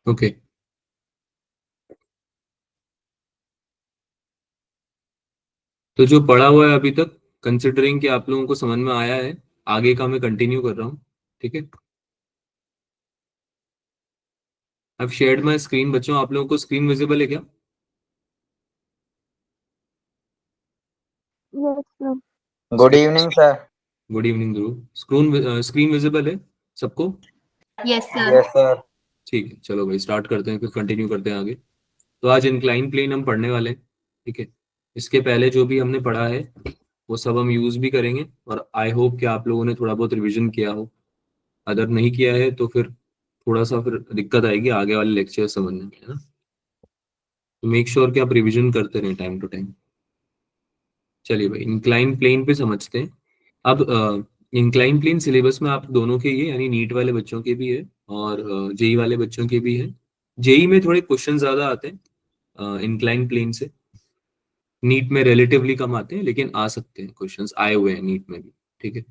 Okay. तो जो पढ़ा हुआ है अभी तक, कंसिडरिंग कि आप लोगों को समझ में आया है, आगे का मैं कंटिन्यू कर रहा हूँ। ठीक है। अब शेयर्ड माई स्क्रीन बच्चों, आप लोगों को स्क्रीन विजिबल है क्या? Yes sir. Good evening sir. Good evening Dhruv. Screen screen visible है सबको? Yes sir. Yes sir. ठीक है, चलो भाई स्टार्ट करते हैं, फिर कंटिन्यू करते हैं आगे। तो आज इंक्लाइन प्लेन हम पढ़ने वाले हैं। ठीक है। इसके पहले जो भी हमने पढ़ा है वो सब हम यूज भी करेंगे, और आई होप कि आप लोगों ने थोड़ा बहुत रिवीजन किया हो। अगर नहीं किया है तो फिर थोड़ा सा फिर दिक्कत आएगी आगे वाले लेक्चर समझने में, है ना। तो मेक श्योर कि आप रिवीजन करते रहें टाइम टू टाइम। चलिए भाई, इंक्लाइन प्लेन पे समझते हैं। अब इंक्लाइन प्लेन सिलेबस में आप दोनों के ही है, यानी नीट वाले बच्चों के भी है और जेई वाले बच्चों के भी है। जेई में थोड़े क्वेश्चन ज्यादा आते हैं इंक्लाइन प्लेन से। नीट में रिलेटिवली कम आते हैं, लेकिन आ सकते हैं, क्वेश्चंस आए हुए हैं नीट में भी। ठीक है।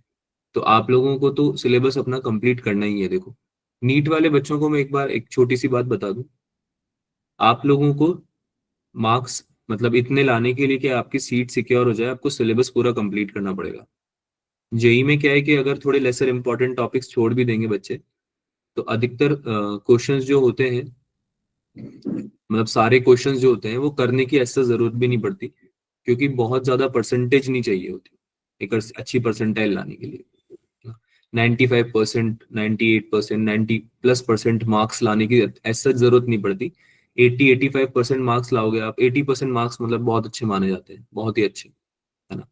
तो आप लोगों को तो सिलेबस अपना कंप्लीट करना ही है। देखो, नीट वाले बच्चों को मैं एक बार एक छोटी सी बात बता दूं। आप लोगों को मार्क्स मतलब इतने लाने के लिए कि आपकी सीट सिक्योर हो जाए, आपको सिलेबस पूरा कंप्लीट करना पड़ेगा। जेई में क्या है कि अगर थोड़े लेसर इंपॉर्टेंट टॉपिक्स छोड़ भी देंगे बच्चे, तो अधिकतर क्वेश्चंस जो होते हैं, मतलब सारे क्वेश्चंस जो होते हैं वो करने की ऐसा जरूरत भी नहीं पड़ती, क्योंकि बहुत ज्यादा परसेंटेज नहीं चाहिए होती एक अच्छी परसेंटाइल लाने के लिए। 95%, 98%, 90+% मार्क्स लाने की ऐसा जरूरत नहीं पड़ती। 80-85% मार्क्स लाओगे आप, 80% मार्क्स मतलब बहुत अच्छे माने जाते हैं, बहुत ही अच्छे, है ना।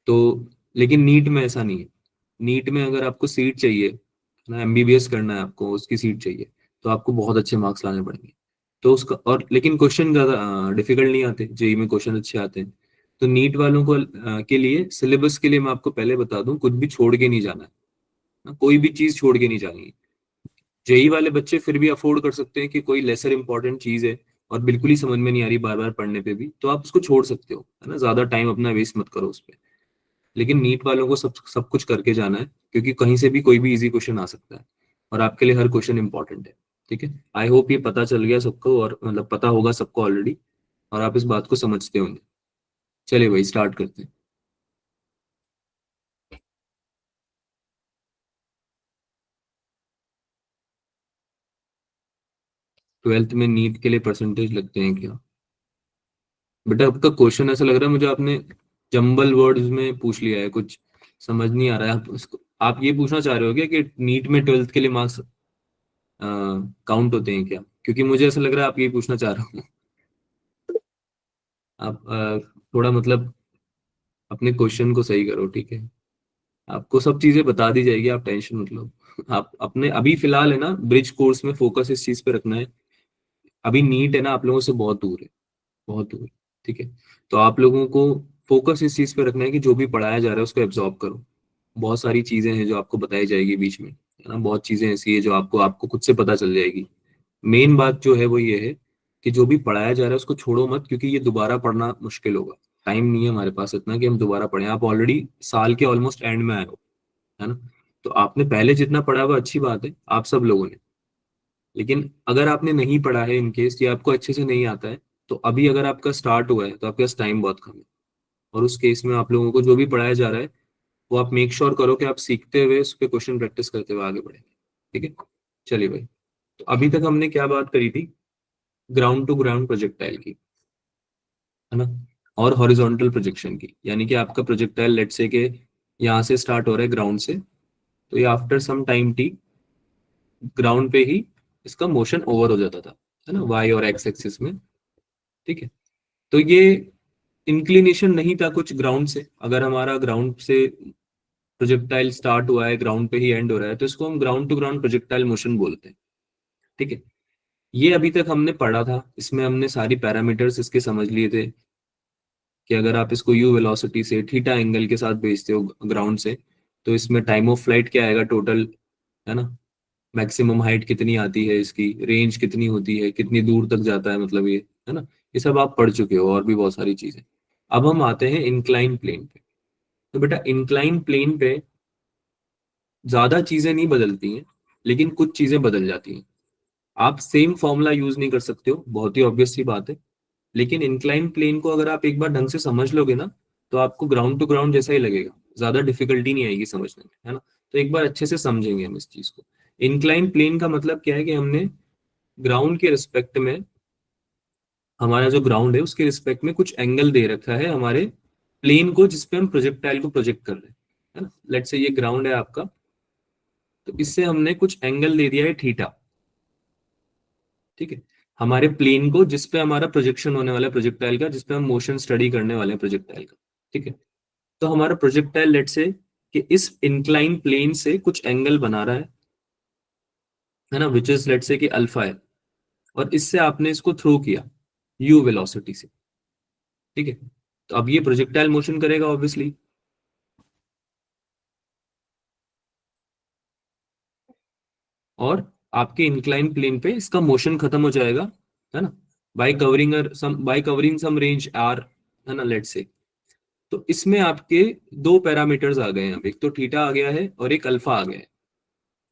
तो लेकिन नीट में ऐसा नहीं है। नीट में अगर आपको सीट चाहिए ना, एमबीबीएस करना है आपको, उसकी सीट चाहिए, तो आपको बहुत अच्छे मार्क्स लाने पड़ेंगे। तो उसका और लेकिन क्वेश्चन ज्यादा डिफिकल्ट नहीं आते, जेई में क्वेश्चन अच्छे आते हैं। तो नीट वालों को के लिए सिलेबस के लिए मैं आपको पहले बता दूं, कुछ भी छोड़ के नहीं जाना है ना, कोई भी चीज छोड़ के नहीं जानी है। जेई वाले बच्चे फिर भी अफोर्ड कर सकते हैं कि कोई लेसर इंपॉर्टेंट चीज है और बिल्कुल ही समझ में नहीं आ रही बार बार पढ़ने पे भी, तो आप उसको छोड़ सकते हो, है ना, ज्यादा टाइम अपना वेस्ट मत करो उस पर। लेकिन नीट वालों को सब सब कुछ करके जाना है, क्योंकि कहीं से भी कोई भी इजी क्वेश्चन आ सकता है, और आपके लिए हर क्वेश्चन इंपॉर्टेंट है। ठीक है। आई होप ये पता चल गया सबको, और मतलब पता होगा सबको ऑलरेडी, और आप इस बात को समझते होंगे। चलिए भाई स्टार्ट करते हैं। 12th में नीट के लिए परसेंटेज लगते हैं क्या? बेटा आपका क्वेश्चन ऐसा लग रहा है मुझे, आपने जंबल वर्ड्स में पूछ लिया है, कुछ समझ नहीं आ रहा है। आप उसको आप ये पूछना चाह रहे हो क्या कि नीट में 12th के लिए मार्क्स काउंट होते हैं क्या? क्योंकि मुझे ऐसा लग रहा है आप ये पूछना चाह रहे हो। आप थोड़ा मतलब अपने क्वेश्चन को सही करो, ठीक है। आपको सब चीजें बता दी जाएगी, आप टेंशन मत लो। आप अपने अभी फिलहाल है ना, ब्रिज कोर्स में फोकस इस चीज पे रखना है। अभी नीट है ना आप लोगों से बहुत दूर है, बहुत दूर। ठीक है। तो आप लोगों को फोकस इस चीज पे रखना है कि जो भी पढ़ाया जा रहा है उसको एब्जॉर्ब करो। बहुत सारी चीजें हैं जो आपको बताई जाएगी बीच में, है ना, बहुत चीजें ऐसी है जो आपको आपको खुद से पता चल जाएगी। मेन बात जो है वो ये है कि जो भी पढ़ाया जा रहा है उसको छोड़ो मत, क्योंकि ये दोबारा पढ़ना मुश्किल होगा। टाइम नहीं है हमारे पास इतना कि हम दोबारा पढ़ें। आप ऑलरेडी साल के ऑलमोस्ट एंड में आए हो, है ना। तो आपने पहले जितना पढ़ा हुआ अच्छी बात है, आप सब लोगों ने। लेकिन अगर आपने नहीं पढ़ा है, इन केस या आपको अच्छे से नहीं आता है, तो अभी अगर आपका स्टार्ट हुआ है तो आपके पास टाइम बहुत कम है। और उस केस में आप लोगों को जो भी पढ़ाया जा रहा है वो आप मेक श्योर करो कि आप सीखते हुए उस पर क्वेश्चन प्रैक्टिस करते हुए आगे बढ़ेंगे। ठीक है। चलिए भाई, तो अभी तक हमने क्या बात करी थी? ग्राउंड टू ग्राउंड प्रोजेक्टाइल की, है ना, और हॉरिजॉन्टल प्रोजेक्शन की। यानी कि आपका प्रोजेक्टाइल लेट्स से के यहाँ से स्टार्ट हो रहा है ग्राउंड से, तो ये after some time T ground पे ही इसका मोशन ओवर हो जाता था, है ना, वाई और एक्स एक्सिस में। ठीक है। तो ये इंक्लिनेशन नहीं था कुछ ग्राउंड से। अगर हमारा ग्राउंड से प्रोजेक्टाइल स्टार्ट हुआ है, ग्राउंड पे ही एंड हो रहा है, तो इसको हम ground to ground projectile motion बोलते हैं। ठीक है। ये अभी तक हमने पढ़ा था, इसमें हमने सारी पैरामीटर्स इसके समझ लिए थे कि अगर आप इसको यू वेलोसिटी से थीटा एंगल के साथ भेजते हो ग्राउंड से, तो इसमें टाइम ऑफ फ्लाइट क्या आएगा टोटल, है ना, मैक्सिमम हाइट कितनी आती है, इसकी रेंज कितनी होती है, कितनी दूर तक जाता है, मतलब ये, है ना। ये सब आप पढ़ चुके हो, और भी बहुत सारी चीजें। अब हम आते हैं इंक्लाइन प्लेन पे। तो बेटा इंक्लाइन प्लेन पे ज्यादा चीजें नहीं बदलती हैं, लेकिन कुछ चीजें बदल जाती हैं। आप सेम फॉर्मूला यूज नहीं कर सकते हो, बहुत ही ऑब्वियस सी बात है, लेकिन इंक्लाइन प्लेन को अगर आप एक बार ढंग से समझ लोगे ना, तो आपको ग्राउंड टू ग्राउंड जैसा ही लगेगा, ज्यादा डिफिकल्टी नहीं आएगी समझने में, है ना। तो एक बार अच्छे से समझेंगे हम इस चीज को। इंक्लाइन प्लेन का मतलब क्या है कि हमने ग्राउंड के रिस्पेक्ट में, हमारा जो ग्राउंड है उसके रिस्पेक्ट में कुछ एंगल दे रखा है हमारे प्लेन को, जिसपे हम प्रोजेक्टाइल को प्रोजेक्ट कर रहे हैं, है ना। लेट्स से ये ग्राउंड है आपका, तो इससे हमने कुछ एंगल दे दिया है थीटा, ठीक है, हमारे प्लेन को जिसपे हमारा प्रोजेक्शन होने वाला है प्रोजेक्टाइल का, जिसपे हम मोशन स्टडी करने वाले हैं प्रोजेक्टाइल का, ठीक है। तो हमारा प्रोजेक्टाइल लेट से कि इस इंक्लाइन प्लेन से कुछ एंगल बना रहा है ना, विच इज लेट से कि अल्फा है, और इससे आपने इसको थ्रो किया यू वेलोसिटी से, ठीक है। तो अब ये प्रोजेक्टाइल मोशन करेगा ऑब्वियसली, और आपके इंक्लाइन प्लेन पे इसका मोशन खत्म हो जाएगा, है ना, by covering some range R, है ना, लेट से। तो इसमें आपके दो पैरामीटर्स आ गए हैं, अब एक तो थीटा आ गया है और एक अल्फा आ गया है,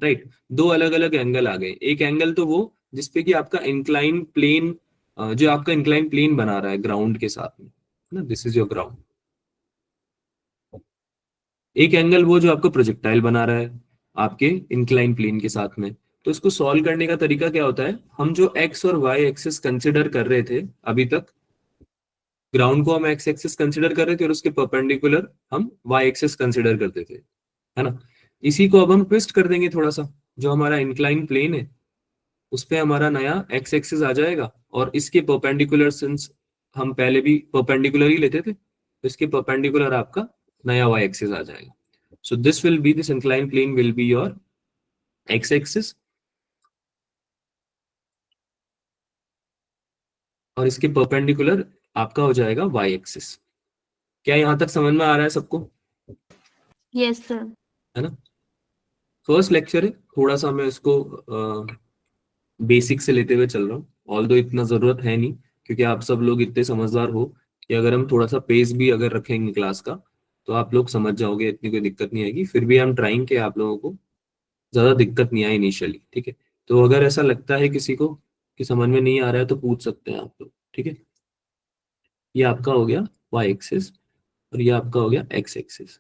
राइट। दो अलग अलग एंगल आ गए, एक एंगल तो वो जिसपे कि आपका इंक्लाइन प्लेन, जो आपका इंक्लाइन प्लेन बना रहा है ग्राउंड के साथ में, है ना, दिस इज योर ग्राउंड। एक एंगल वो जो आपका प्रोजेक्टाइल बना रहा है आपके इंक्लाइन प्लेन के साथ में। तो इसको सॉल्व करने का तरीका क्या होता है, हम जो एक्स और वाई एक्सिस कंसिडर कर रहे थे अभी तक, ग्राउंड को हम एक्स एक्सिस कंसिडर कर रहे थे और उसके परपेंडिकुलर हम वाई एक्सिस कंसिडर करते थे, है ना। इसी को अब हम ट्विस्ट कर देंगे थोड़ा सा, जो हमारा इंक्लाइन प्लेन है उस पे हमारा नया एक्स एक्सिस आ जाएगा, और इसके परपेंडिकुलर, सिंस हम पहले भी परपेंडिकुलर ही लेते थे, तो इसके परपेंडिकुलर आपका नया वाई एक्सिस आ जाएगा। So this will be, this incline plane will be your X axis, और इसके परपेंडिकुलर आपका हो जाएगा वाई एक्सिस। क्या यहां तक समझ में आ रहा है सबको? Yes sir. है ना। फर्स्ट लेक्चर है, थोड़ा सा मैं इसको बेसिक से लेते हुए चल रहा हूँ, ऑल दो इतना जरूरत है नहीं, क्योंकि आप सब लोग इतने समझदार हो कि अगर हम थोड़ा सा पेस भी अगर रखेंगे क्लास का, तो आप लोग समझ जाओगे, इतनी कोई दिक्कत नहीं आएगी। फिर भी हम ट्राइंग के आप लोगों को ज्यादा दिक्कत नहीं आए इनिशियली, ठीक है। तो अगर ऐसा लगता है किसी को कि समझ में नहीं आ रहा है, तो पूछ सकते हैं आप लोग, ठीक है। ये आपका हो गया वाई एक्सिस, और ये आपका हो गया एक्स एक्सिस,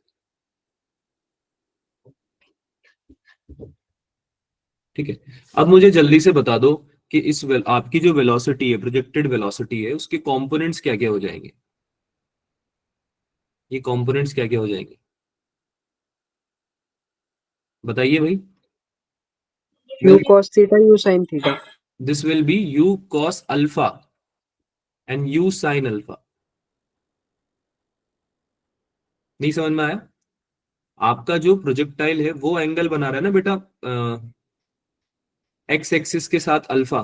ठीक है। अब मुझे जल्दी से बता दो कि आपकी जो वेलोसिटी है, प्रोजेक्टेड वेलोसिटी है, उसके कंपोनेंट्स क्या क्या हो जाएंगे, ये कंपोनेंट्स क्या क्या हो जाएंगे, बताइए भाई। You cos theta you sign theta. This will B you cos alpha and you sine alpha. नहीं समझ में आया? आपका जो प्रोजेक्टाइल है वो एंगल बना रहा है ना बेटा, एक्स एक्सिस के साथ अल्फा।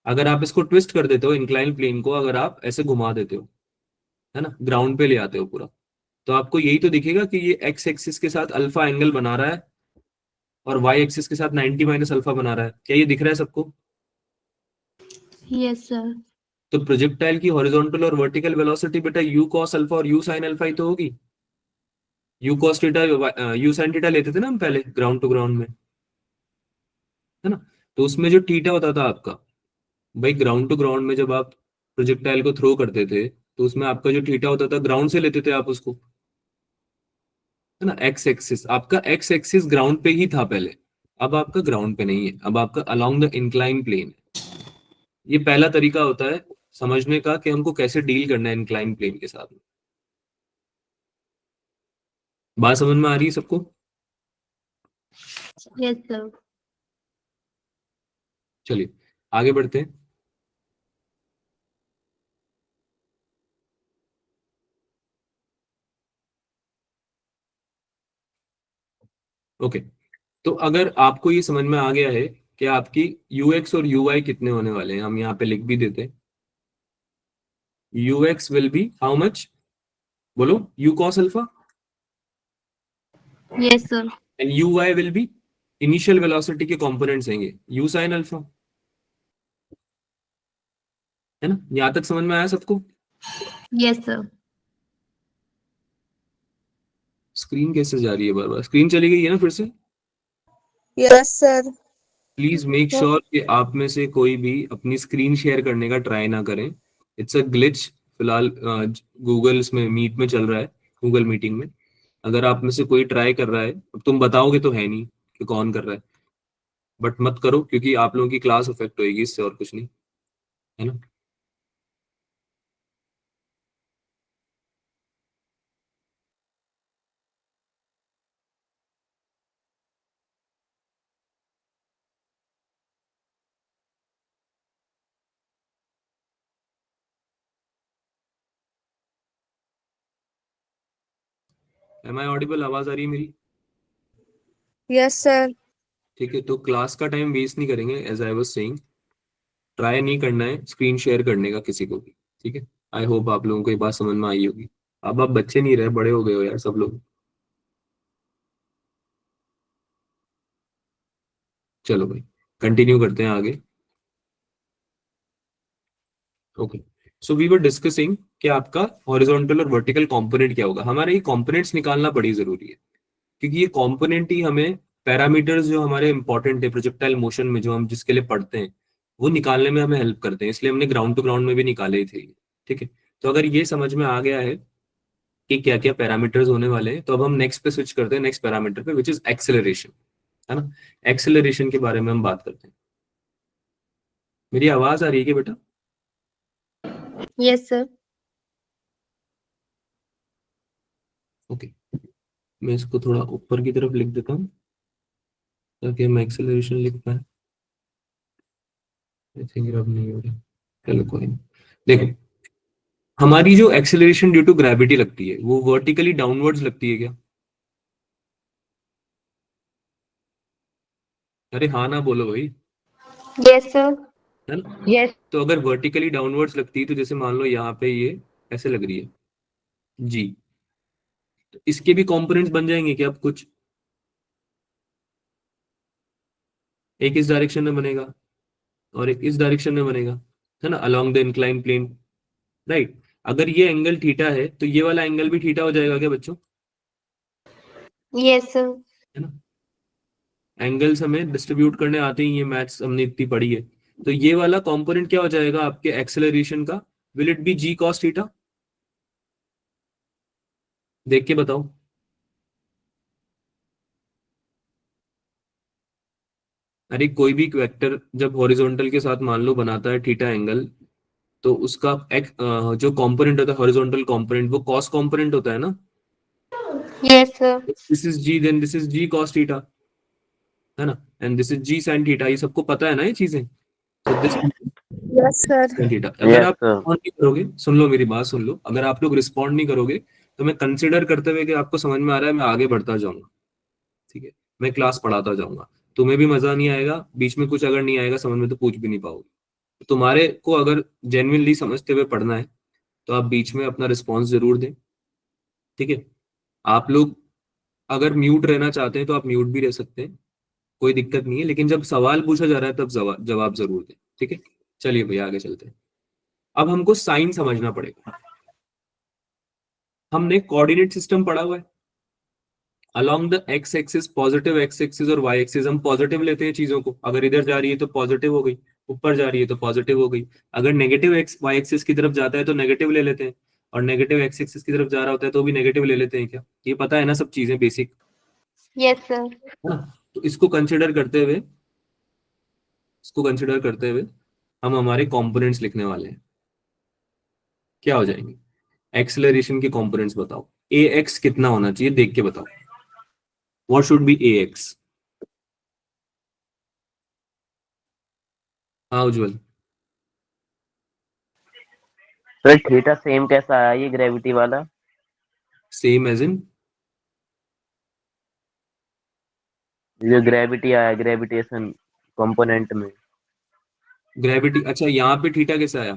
अगर आप इसको ट्विस्ट कर देते हो, इंक्लाइन प्लेन को अगर आप ऐसे घुमा देते हो, है ना, ग्राउंड पे ले आते हो पूरा, तो आपको यही तो दिखेगा कि ये एक्स एक्सिस के साथ अल्फा एंगल बना रहा है, और वाई एक्सिस के साथ 90 माइनस अल्फा बना रहा है। क्या ये दिख रहा है सबको? Yes sir. तो प्रोजेक्टाइल की हॉरिजॉन्टल और वर्टिकल वेलोसिटी बेटा यू कॉस अल्फा और यू साइन अल्फा ही तो होगी। You cos theta, you sine theta लेते थे ना हम पहले ग्राउंड टू ग्राउंड में, है ना। तो उसमें जो थीटा होता था आपका, भाई ग्राउंड टू ग्राउंड में जब आप प्रोजेक्टाइल को थ्रो करते थे, तो उसमें आपका जो थीटा होता था ग्राउंड से लेते थे आप उसको, है ना। एक्स एक्सिस आपका, एक्स एक्सिस ग्राउंड पे ही था पहले, अब आपका ग्राउंड पे नहीं है, अब आपका अलोंग द इंक्लाइन प्लेन है। ये पहला तरीका होता है समझने का कि हमको कैसे डील करना है इंक्लाइन प्लेन के साथ में। बात समझ में आ रही है सबको? Yes sir. चलिए आगे बढ़ते हैं। ओके, तो अगर आपको ये समझ में आ गया है कि आपकी यू एक्स और यू वाई कितने होने वाले हैं, हम यहाँ पे लिख भी देते हैं। U x will be how much, बोलो, u cos alpha, yes sir. And u y will be initial velocity के कंपोनेंट्स हैं, यू साइन अल्फा, है ना। यहां तक समझ में आया सबको? Yes sir. स्क्रीन कैसे जा रही है बार बार? स्क्रीन चली गई है ना फिर से? Yes sir. Please make sure कि आप में से कोई भी अपनी स्क्रीन शेयर करने का ट्राई ना करें। It's a glitch. फिलहाल गूगल इसमें मीट में चल रहा है, गूगल मीटिंग में। अगर आप में से कोई ट्राई कर रहा है, अब तुम बताओगे तो है नहीं कि कौन कर रहा है, बट मत करो क्योंकि आप लोगों की क्लास अफेक्ट होगी इससे, और कुछ नहीं, है ना। Am I audible? आवाज आ रही है मेरी? Yes, sir. ठीक है, तो क्लास का टाइम वेस्ट नहीं करेंगे। As I was saying, try नहीं करना है स्क्रीन शेयर करने का किसी को भी, ठीक है। आई होप आप लोगों को ये बात समझ में आई होगी। अब आप बच्चे नहीं रहे, बड़े हो गए हो यार सब लोग। चलो भाई, कंटिन्यू करते हैं आगे। Okay, so we were discussing कि आपका हॉरिजॉन्टल और वर्टिकल कंपोनेंट क्या होगा। हमारे ये कंपोनेंट्स निकालना बड़ी जरूरी है, क्योंकि ये कंपोनेंट ही हमें पैरामीटर्स जो हमारे इंपॉर्टेंट है प्रोजेक्टाइल मोशन में, जो हम जिसके लिए पढ़ते हैं, वो निकालने में हमें हेल्प करते हैं। इसलिए हमने ग्राउंड टू ग्राउंड में भी निकाले ही थे, ठीक है। तो अगर ये समझ में आ गया है कि क्या क्या पैरामीटर्स होने वाले हैं, तो अब हम नेक्स्ट पे स्विच करते हैं, नेक्स्ट पैरामीटर पे, विच इज एक्सेलरेशन, है ना। एक्सेलरेशन के बारे में हम बात करते हैं। मेरी आवाज आ रही है क्या बेटा? Yes, sir. ओके, मैं इसको थोड़ा ऊपर की तरफ लिख देता हूँ ताकि हम एक्सेलरेशन लिख पाए। आई थिंक अब नहीं हो रही, चलो कोई नहीं। देखो, हमारी जो एक्सेलरेशन ड्यू टू ग्रेविटी लगती है वो वर्टिकली डाउनवर्ड्स लगती है क्या? अरे हाँ ना बोलो भाई, Yes, sir. है ना। Yes. तो अगर वर्टिकली डाउनवर्ड्स लगती है, तो जैसे मान लो यहाँ पे ये ऐसे लग रही है जी, तो इसके भी कंपोनेंट्स बन जाएंगे क्या अब कुछ? एक इस डायरेक्शन में बनेगा और एक इस डायरेक्शन में बनेगा, है ना, along the incline plane, right. अगर ये एंगल थीटा है तो ये वाला एंगल भी थीटा हो जाएगा क्या बच्चों? Yes, sir. है ना। एंगल्स हमें डिस्ट्रीब्यूट करने आते ही, ये मैथ्स हमने इतनी पढ़ी है। तो ये वाला कंपोनेंट क्या हो जाएगा आपके एक्सेलरेशन का? Will it be g cos theta? देख के बताओ। अरे कोई भी वेक्टर जब हॉरिजॉन्टल के साथ मान लो बनाता है थीटा एंगल, तो उसका जो कंपोनेंट होता है हॉरिजॉन्टल कंपोनेंट, वो कॉस कंपोनेंट होता है ना। Yes, sir. This is g, then this is g cos theta, है ना। And this is g sine theta. ये सबको पता है ना ये चीजें। तो दिस Yes, sir. थीटा। अगर आप रिस्पॉन्ड नहीं करोगे, सुन लो मेरी बात सुन लो, अगर आप लोग रिस्पॉन्ड नहीं करोगे तो मैं कंसिडर करते हुए कि आपको समझ में आ रहा है, मैं आगे बढ़ता जाऊंगा, ठीक है। मैं क्लास पढ़ाता जाऊंगा, तुम्हें भी मजा नहीं आएगा, बीच में कुछ अगर नहीं आएगा समझ में तो पूछ भी नहीं पाओगे। तुम्हारे को अगर जेन्युइनली समझते हुए पढ़ना है तो आप बीच में अपना रिस्पॉन्स जरूर दें, ठीक है। आप लोग अगर म्यूट रहना चाहते हैं तो आप म्यूट भी रह सकते हैं, कोई दिक्कत नहीं है, लेकिन जब सवाल पूछा जा रहा है तब जवाब जरूर दें, ठीक है। चलिए भैया आगे चलते हैं। अब हमको साइन समझना पड़ेगा। हमने कोऑर्डिनेट सिस्टम पढ़ा हुआ है। Along the x axis, positive x axis और वाई एक्सिस, हम पॉजिटिव लेते हैं चीजों को। अगर इधर जा रही है तो पॉजिटिव हो गई, ऊपर जा रही है तो पॉजिटिव हो गई। अगर नेगेटिव एक्स वाई एक्सिस की तरफ जाता है तो नेगेटिव ले लेते हैं, और नेगेटिव एक्स एक्सिस की तरफ जा रहा होता है तो भी नेगेटिव ले लेते हैं क्या? ये पता है ना सब चीजें बेसिक, Yes, sir. है ना। तो इसको कंसिडर करते हुए, हम हमारे कंपोनेंट्स लिखने वाले हैं। क्या हो जाएंगे? एक्सेलरेशन के कंपोनेंट्स बताओ। ए एक्स कितना होना चाहिए देख के बताओ। What should B A x? हाँ उज्जवल। सर थीटा सेम कैसा आया ये ग्रेविटी वाला? Same as in? जो ग्रेविटी आया ग्रेविटेशन कंपोनेंट में। ग्रेविटी, अच्छा यहाँ पे थीटा कैसे आया?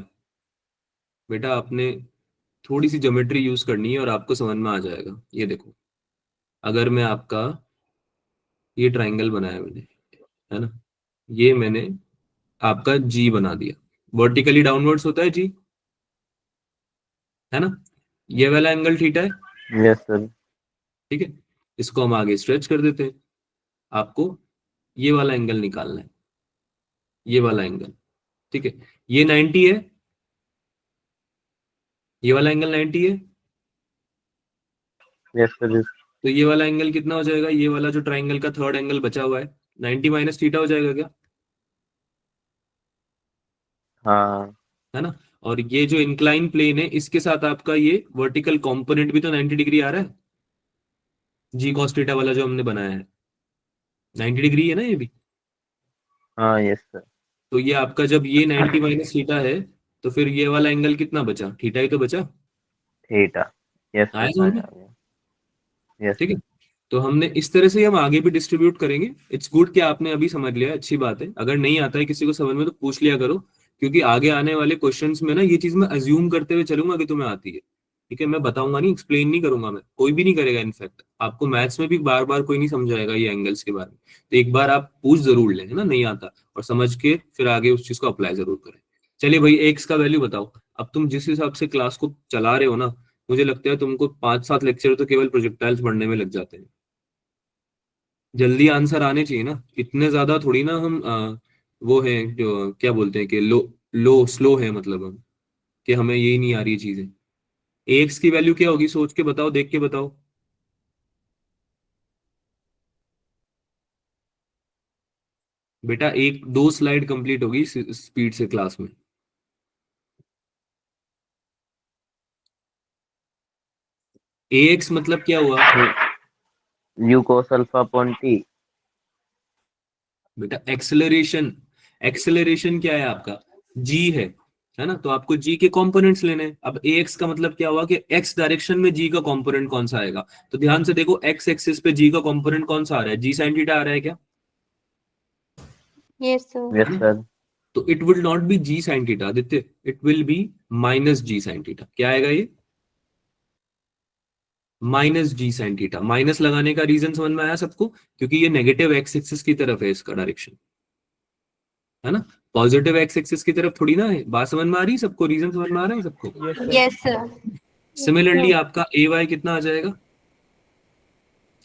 बेटा आपने थोड़ी सी ज्योमेट्री यूज करनी है और आपको समझ में आ जाएगा। ये देखो, अगर मैं आपका ये ट्राइंगल बनाया मैंने, है ना, ये मैंने आपका जी बना दिया। वर्टिकली डाउनवर्ड्स होता है जी, है ना। ये वाला एंगल थीटा है, यस सर। ठीक है। इसको हम आगे स्ट्रेच कर देते हैं। आपको ये वाला एंगल निकालना है, ये वाला एंगल, ठीक है, ये 90 है, ये वाला एंगल 90 है, यस सर। तो ये वाला एंगल कितना हो जाएगा, ये वाला जो ट्राइंगल का थर्ड एंगल बचा हुआ है 90 माइनस थीटा हो जाएगा क्या, हाँ है ना। और ये जो इंक्लाइन प्लेन है इसके साथ आपका ये वर्टिकल कंपोनेंट भी तो 90 डिग्री आ रहा है, जी cos थीटा वाला जो हमने बनाया है 90 डिग्री है ना ये भी। हाँ यस सर। तो ये आपका जब ये 90 माइनस थीटा है तो फिर ये वाला एंगल कितना बचा, थीटा ही तो बचा, थीटा। यस आया सर, समझ में, आ गया। यस ठीक है। सर। तो हमने इस तरह से हम आगे भी डिस्ट्रीब्यूट करेंगे। इट्स गुड कि आपने अभी समझ लिया, अच्छी बात है। अगर नहीं आता है किसी को समझ में तो पूछ लिया करो, क्योंकि आगे आने वाले क्वेश्चंस में ना ये चीज मैं अज्यूम करते हुए चलूंगा कि तुम्हें आती है, ठीक है। मैं बताऊंगा नहीं, एक्सप्लेन नहीं करूंगा, मैं कोई भी नहीं करेगा। इनफैक्ट आपको मैथ्स में भी बार बार कोई नहीं समझाएगा ये एंगल्स के बारे में। तो एक बार आप पूछ जरूर लें, है ना, नहीं आता, और समझ के फिर आगे उस चीज को अप्लाई जरूर करें। चलिए भाई, एक्स का वैल्यू बताओ। अब तुम जिस हिसाब से क्लास को चला रहे हो ना, मुझे लगता है तुमको 5-7 लेक्चर तो केवल प्रोजेक्टाइल्स पढ़ने में लग जाते हैं। जल्दी आंसर आने चाहिए ना, इतने ज्यादा थोड़ी ना हम वो है जो क्या बोलते हैं कि लो लो स्लो है, मतलब हम कि हमें यही नहीं आ रही चीजें। एक्स की वैल्यू क्या होगी, सोच के बताओ, देख के बताओ। बेटा एक दो स्लाइड कंप्लीट होगी स्पीड से क्लास में। एक्स मतलब क्या हुआ you cos alpha upon T. बेटा, एक्सेलरेशन। एक्सेलरेशन क्या है आपका, जी है ना। तो आपको जी के कंपोनेंट्स लेने हैं। अब एक्स का मतलब क्या हुआ कि एक्स डायरेक्शन में जी का कंपोनेंट कौन सा आएगा। तो ध्यान से देखो, एक्स एक्सिस पे जी का कंपोनेंट कौन सा आ रहा है, जी साइन थीटा आ रहा है क्या, Yes, sir. Yes sir. तो it will not be g sine theta Aditya, it will be minus g sine theta. क्या आएगा ये, minus g sine theta. Minus लगाने का रीजन समझ में आया सबको, क्योंकि ये नेगेटिव एक्स एक्सिस की तरफ है इसका डायरेक्शन, है ना। पॉजिटिव एक्स एक्सिस की तरफ थोड़ी ना है। बात समझ में आ रही है सबको, रीजन समझ में आ रहा है सबको। Yes, sir. सिमिलरली आपका ए वाई कितना आ जाएगा,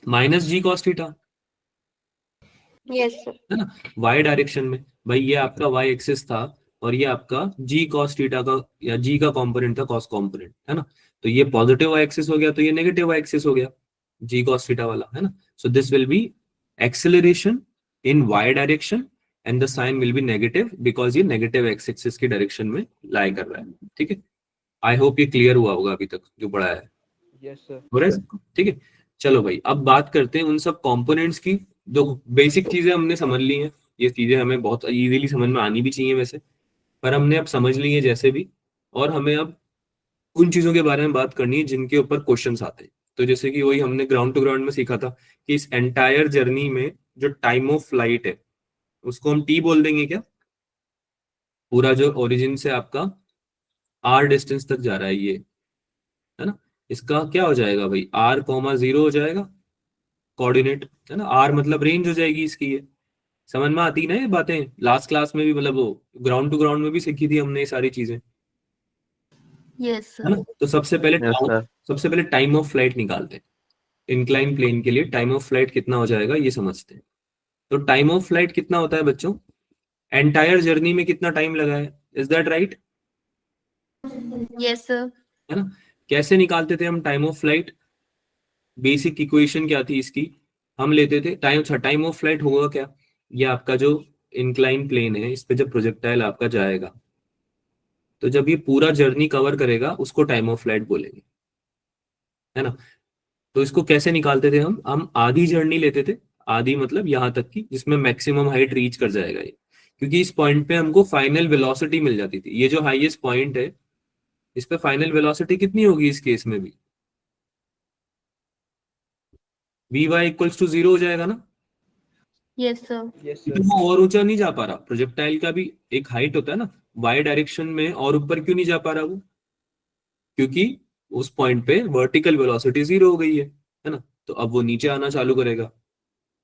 माइनस जी कॉस थीटा, Yes, sir. है ना, वाई डायरेक्शन में। भाई ये आपका वाई एक्सिस था, और ये आपका जी कॉस थीटा का या जी का कंपोनेंट था, कॉस कंपोनेंट, है ना। तो ये पॉजिटिव वाई एक्सिस हो गया, तो ये नेगेटिव वाई एक्सिस हो गया, जी कॉस थीटा वाला, है ना। So this will be acceleration in Y direction, and the sine will be negative because ये नेगेटिव एक्स एक्सिस की डायरेक्शन में लाई कर रहा है, ठीक है। आई होप ये क्लियर हुआ होगा अभी तक जो पढ़ा है। Yes sir. हो रहा है सबको, ठीक है। चलो भाई, अब बात करते हैं उन सब कंपोनेंट्स की जो बेसिक चीजें हमने समझ ली हैं। ये चीजें हमें बहुत इजीली समझ में आनी भी चाहिए वैसे, पर हमने अब समझ ली है जैसे भी। और हमें अब उन चीजों के बारे में बात करनी है जिनके ऊपर क्वेश्चंस आते हैं। तो जैसे कि वही हमने ग्राउंड टू ग्राउंड में सीखा था कि इस एंटायर जर्नी में जो टाइम ऑफ फ्लाइट है उसको हम टी बोल देंगे क्या, पूरा जो ओरिजिन से आपका आर डिस्टेंस तक जा रहा है ये, है ना। इसका क्या हो जाएगा भाई, r,0 हो जाएगा कोऑर्डिनेट, है ना। आर मतलब रेंज हो जाएगी इसकी। ये समझ में आती ना ये बातें, लास्ट क्लास में भी, मतलब वो ग्राउंड टू ग्राउंड में भी सीखी थी हमने ये सारी चीजें, Yes, है sir. ना। तो यस सर। सबसे पहले टाइम ऑफ फ्लाइट निकालते हैं। इंक्लाइन प्लेन के लिए टाइम ऑफ फ्लाइट कितना हो जाएगा ये समझते हैं। तो टाइम ऑफ फ्लाइट कितना होता है बच्चों, एंटायर जर्नी में कितना टाइम लगा है, is that right, Yes, sir. है ना। कैसे निकालते थे हम time of flight, basic equation क्या थी इसकी, हम लेते थे टाइम ऑफ फ्लाइट होगा क्या, ये आपका जो इंक्लाइन प्लेन है इस पे जब प्रोजेक्टाइल आपका जाएगा, तो जब ये पूरा जर्नी कवर करेगा उसको टाइम ऑफ फ्लाइट बोलेंगे, है ना। तो इसको कैसे निकालते थे हम आधी जर्नी लेते थे, आधी मतलब यहाँ तक की जिसमें मैक्सिमम हाइट रीच कर जाएगा ये, क्योंकि इस पॉइंट पे हमको फाइनल वेलोसिटी मिल जाती थी। ये जो हाईएस्ट पॉइंट है इस पे फाइनल वेलोसिटी कितनी होगी इस केस में भी, वी वाई इक्वल्स टू 0 हो जाएगा ना। Yes, sir. यस तो सर। वो और ऊंचा नहीं जा पा रहा, प्रोजेक्टाइल का भी एक हाइट होता है ना, वाई डायरेक्शन में और ऊपर क्यों नहीं जा पा रहा वो, क्योंकि उस पॉइंट पे वर्टिकल वेलोसिटी 0 हो गई है ना। तो अब वो नीचे आना चालू करेगा,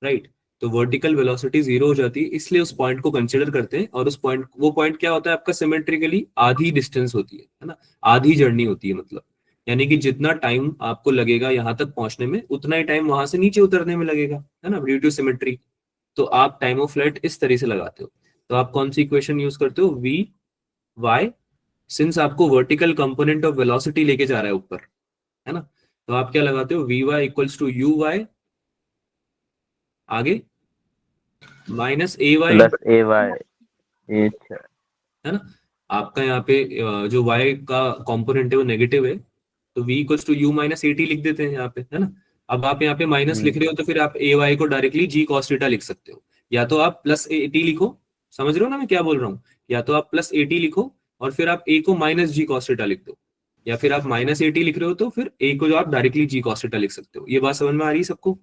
राइट। तो वर्टिकल वेलोसिटी 0 हो जाती है, इसलिए उस पॉइंट को कंसिडर करते हैं। और उस पॉइंट, वो पॉइंट क्या होता है आपका, सिमेट्रिकली आधी डिस्टेंस होती है ना, आधी जर्नी होती है मतलब। यानी कि जितना टाइम आपको लगेगा यहाँ तक पहुंचने में उतना ही टाइम वहां से नीचे उतरने में लगेगा, है ना, ड्यू टू सिमेट्री। तो आप टाइम ऑफ फ्लाइट इस तरह से लगाते हो। तो आप कौन सी इक्वेशन यूज करते हो, वी वाई, सिंस आपको वर्टिकल कंपोनेंट ऑफ वेलोसिटी लेके जा रहा है ऊपर, है ना, तो आप क्या लगाते हो, v y equals to u y, आगे minus a y, plus a y. अच्छा। है ना। आपका यहाँ पे जो y का कंपोनेंट है वो नेगेटिव है, तो v equals to u minus a t लिख देते हैं यहाँ पे, है ना। अब आप यहाँ पे माइनस लिख रहे हो तो फिर आप ए वाई को डायरेक्टली जी कॉस थीटा लिख सकते हो, या तो आप प्लस ए टी लिखो, समझ रहे हो ना मैं क्या बोल रहा हूँ, या तो आप प्लस ए टी लिखो और फिर आप a को माइनस जी कॉस थीटा लिख दो, या फिर आप माइनस ए टी लिख रहे हो तो फिर a को जो आप डायरेक्टली जी कॉस थीटा लिख सकते हो। ये बात समझ में आ रही है सबको,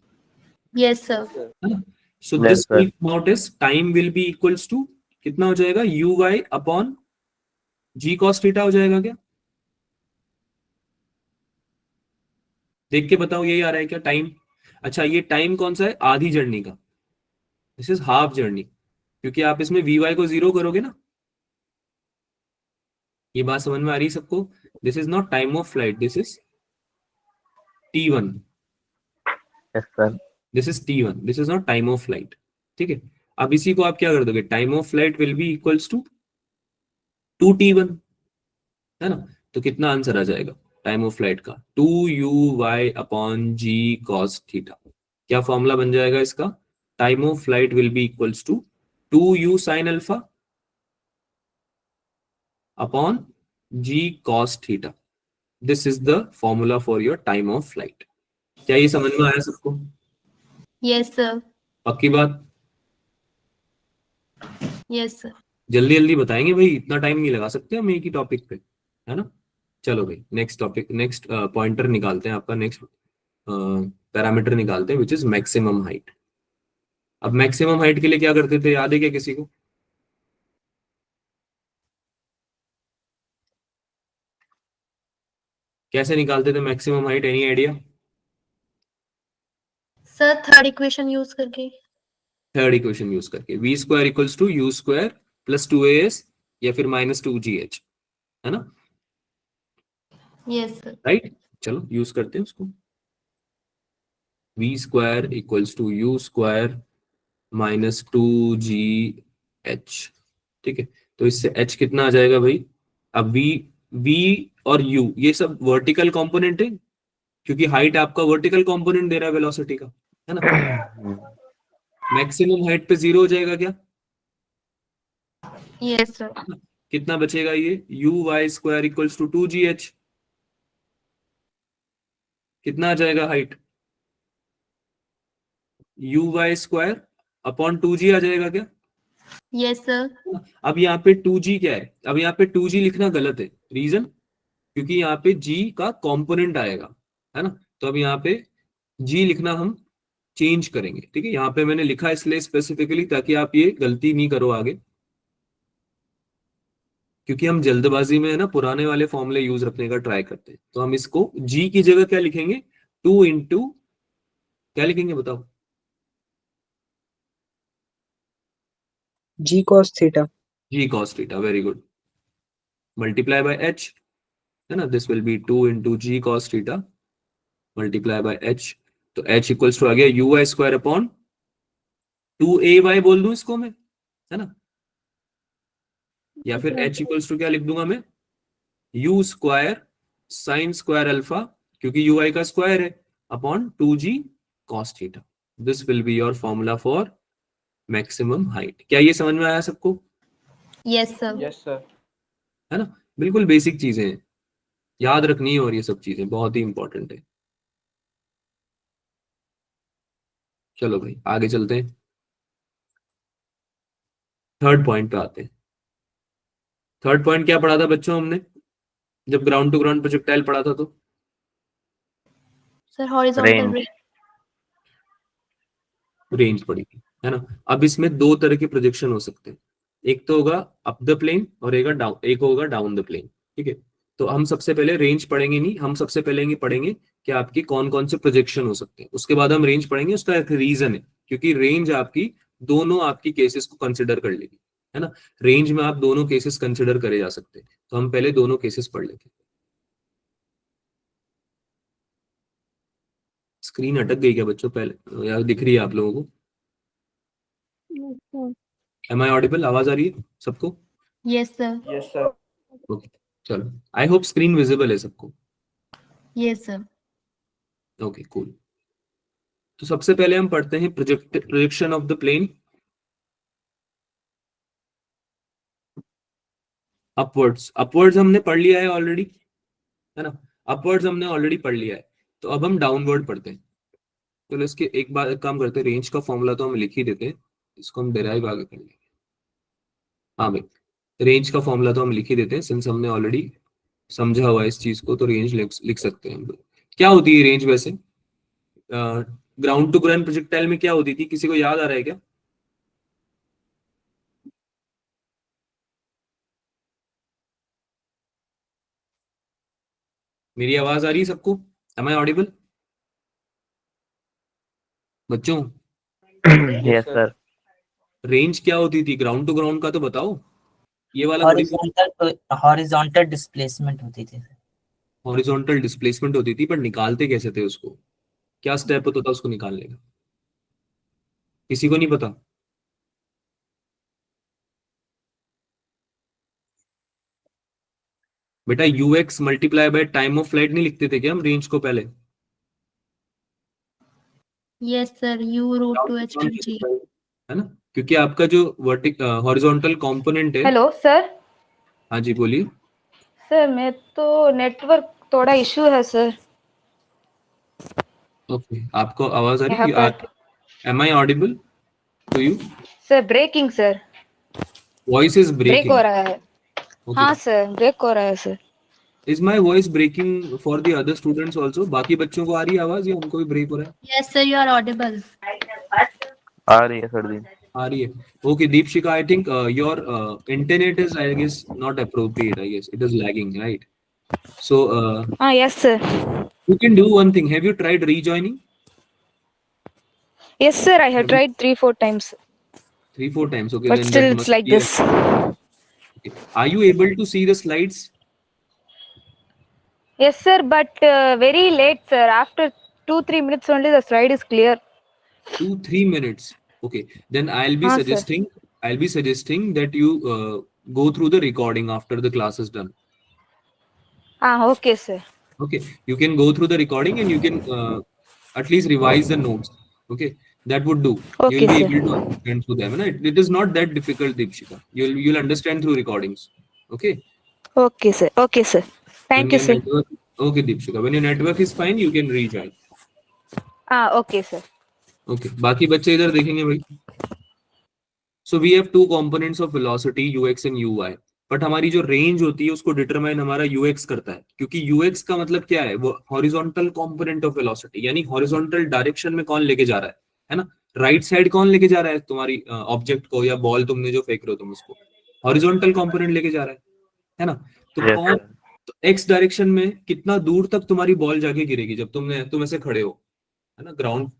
Yes, sir. है ना। So Yes, this sir. Will come out as time will be equals to कितना हो जाएगा, u y upon g cos theta हो जाएगा क्या, देख के बताओ यही आ रहा है क्या टाइम। अच्छा ये टाइम कौन सा है, आधी जर्नी का, दिस इज हाफ जर्नी, क्योंकि आप इसमें वी वाई को जीरो करोगे ना। ये बात समझ में आ रही है सबको, this is not time of flight, this is T1, Yes, sir. This is T1, this is not time of flight, ठीक है। अब इसी को आप क्या कर दोगे, time of flight will be equals to 2T1, है ना। तो कितना आंसर आ जाएगा टाइम ऑफ फ्लाइट का, 2u upon g cos theta. क्या फॉर्मूला बन जाएगा इसका, time of flight will be equals to 2u sine alpha upon g cos theta. This is the formula for your time of flight. क्या ये समझ में आया सबको, Yes, sir. पक्की बात। Yes, sir. जल्दी जल्दी बताएंगे भाई, इतना टाइम नहीं लगा सकते हम एक ही टॉपिक पे, है ना। चलो भाई नेक्स्ट टॉपिक, नेक्स्ट पॉइंटर निकालते हैं, आपका नेक्स्ट पैरामीटर निकालते हैं विच इज मैक्सिमम हाइट। अब मैक्सिमम हाइट के लिए क्या करते थे, याद है क्या किसी को, कैसे निकालते थे maximum height, any idea. Sir, third equation use करके. थर्ड इक्वेशन यूज करके, v square equals to u square plus 2as या फिर माइनस 2gh, है ना, Yes, sir. राइट। चलो यूज करते हैं उसको, v square equals to u square minus 2gh, ठीक है। तो इससे h कितना आ जाएगा भाई, अब v और u ये सब वर्टिकल कंपोनेंट है, क्योंकि हाइट आपका वर्टिकल कंपोनेंट दे रहा है वेलोसिटी का, है ना। मैक्सिमम हाइट पे जीरो हो जाएगा क्या, Yes, sir. कितना बचेगा ये, u y square equals to 2gh, कितना आ जाएगा height, u y square upon 2g आ जाएगा क्या। Yes, sir. अब यहाँ पे 2g क्या है, अब यहाँ पे 2g लिखना गलत है, रीजन क्योंकि यहाँ पे g का कंपोनेंट आएगा, है ना। तो अब यहाँ पे g लिखना हम चेंज करेंगे, ठीक है। यहाँ पे मैंने लिखा इसलिए स्पेसिफिकली ताकि आप ये गलती नहीं करो आगे, क्योंकि हम जल्दबाजी में है ना पुराने वाले फॉर्मूले यूज रखने का ट्राई करते हैं। तो हम इसको g की जगह क्या लिखेंगे, 2 इंटू क्या लिखेंगे बताओ, G cos theta. g cos theta, very good, multiply by h, है ना, this will be 2 into g cos theta multiply by h। तो h इक्वल्स टू आ गया u y square upon 2ay बोल दूं इसको मैं, है ना, या फिर h इक्वल्स टू क्या लिख दूंगा मैं, you square sine square alpha, क्योंकि यू आई का स्क्वायर है, upon 2g cos theta. This will be your formula for maximum height. क्या ये समझ में आया सबको, Yes, sir. Yes, sir. है ना, बिल्कुल बेसिक चीजें हैं, याद रखनी है, और ये सब चीजें बहुत ही इंपॉर्टेंट है। चलो भाई आगे चलते हैं, थर्ड पॉइंट पे आते हैं। थर्ड पॉइंट क्या पढ़ा था बच्चों हमने, जब ग्राउंड टू ग्राउंड प्रोजेक्टाइल पढ़ा था तो, Sir, horizontal Range. range. Range पड़ी थी, है ना। अब इसमें दो तरह के प्रोजेक्शन हो सकते हैं, एक तो होगा अप द प्लेन और एक होगा डाउन द प्लेन, ठीक है। तो हम सबसे पहले रेंज पढ़ेंगे नहीं, हम सबसे पहले ये पढ़ेंगे कि आपकी कौन कौन से प्रोजेक्शन हो सकते हैं, उसके बाद हम रेंज पढ़ेंगे। उसका एक रीजन है, क्योंकि रेंज आपकी दोनों आपकी केसेस को कंसिडर कर लेगी, है ना। रेंज में आप दोनों केसेस कंसिडर करे जा सकते हैं, तो हम पहले दोनों केसेस पढ़ लेते हैं। स्क्रीन अटक गई क्या बच्चों, पहले यार दिख रही है आप लोगों को, Yes, sir. Am I audible? आवाज आ रही है सबको? Yes, sir. Yes, sir. Okay चलो, आई होप स्क्रीन विजिबल है सबको। Yes, sir. Okay cool. तो सबसे पहले हम पढ़ते हैं projection of the plane upwards. Upwards हमने पढ़ लिया है ऑलरेडी, है ना? अपवर्ड्स हमने ऑलरेडी पढ़ लिया है, तो अब हम डाउनवर्ड पढ़ते हैं। चलो इसके एक बार एक काम करते हैं, रेंज का फॉर्मूला तो हम लिख ही देते हैं, इसको हम डिराइव आगे कर लेंगे। हाँ भाई, रेंज का फॉर्मूला तो हम लिख ही देते हैं, सिंस हमने ऑलरेडी समझा हुआ है इस चीज को, तो रेंज लिख सकते हैं हम लोग। क्या होती है रेंज वैसे? ग्राउंड टू ग्राउंड प्रोजेक्टाइल में क्या होती थी, किसी को याद आ रहा है क्या? मेरी आवाज आ रही है सबको? एम आई ऑडिबल बच्चों? Yes, sir. रेंज क्या होती थी ग्राउंड टू ग्राउंड का, तो बताओ। ये वाला थोड़ी हॉरिजॉन्टल डिस्प्लेसमेंट होती थी। हॉरिजॉन्टल डिस्प्लेसमेंट होती थी, पर निकालते कैसे थे उसको? क्या स्टेप होता था उसको निकालने का? किसी को नहीं पता? बेटा UX multiply by time of flight नहीं लिखते थे क्या हम रेंज को पहले? Yes, sir. U root 2h to G. है ना? क्योंकि आपका जो हॉरिजॉन्टल कंपोनेंट है। Hello sir. हाँ जी बोलिए। सर मैं तो नेटवर्क थोड़ा इशू है सर ओके, आपको आवाज आ यहाँ रही पर। है? Am I audible to you? Sir breaking sir, voice is break breaking. हो रहा है। हाँ सर, ब्रेक हो रहा है sir. Is my voice breaking for the other students also? बाकी बच्चों को आ रही है आवाज या उनको भी ब्रेक हो रहा है? Yes, sir. You are audible. आ रही है सर जी। आ रही है। Okay Deepshikha, I think your internet is I guess not appropriate, I guess it is lagging, right? So हाँ yes sir. you can do one thing. Have you tried rejoining? Yes sir, I have tried 3-4 times, 3-4 times. Okay, but then still that it's must like be this. okay. Are you able to see the slides? Yes sir, but very late sir. After 2-3 minutes only the slide is clear. 2-3 minutes. Okay, then I'll be हाँ, sir. suggesting that you go through the recording after the class is done. हाँ okay sir. Okay, you can go through the recording and you can at least revise the notes. Okay, that would do. Okay, You'll be sir. able to understand through them. Right? It is not that difficult, Deepshika. You'll understand through recordings. Okay. Okay sir. Okay sir. Thank When you your sir. network, okay, Deepshika. When your network is fine, you can rejoin. Okay sir. Okay. बाकी बच्चे इधर देखेंगे भाई. So we have two components of velocity, ux and uy. But हमारी जो range होती है उसको डिटरमाइन हमारा ux करता है, क्योंकि ux का मतलब क्या है? वो हॉरिजॉन्टल कंपोनेंट ऑफ वेलोसिटी, यानी हॉरिजॉन्टल डायरेक्शन में कौन लेके जा रहा है ना? राइट साइड कौन लेके जा रहा है तुम्हारी ऑब्जेक्ट को, या बॉल तुमने जो फेंक रहे हो तुम उसको? हॉरिजॉन्टल कंपोनेंट लेके जा रहा है ना? तो Yes, कौन sir. तो एक्स डायरेक्शन में कितना दूर तक तुम्हारी बॉल जाके गिरेगी जब तुम ऐसे खड़े हो, है ना? ग्राउंड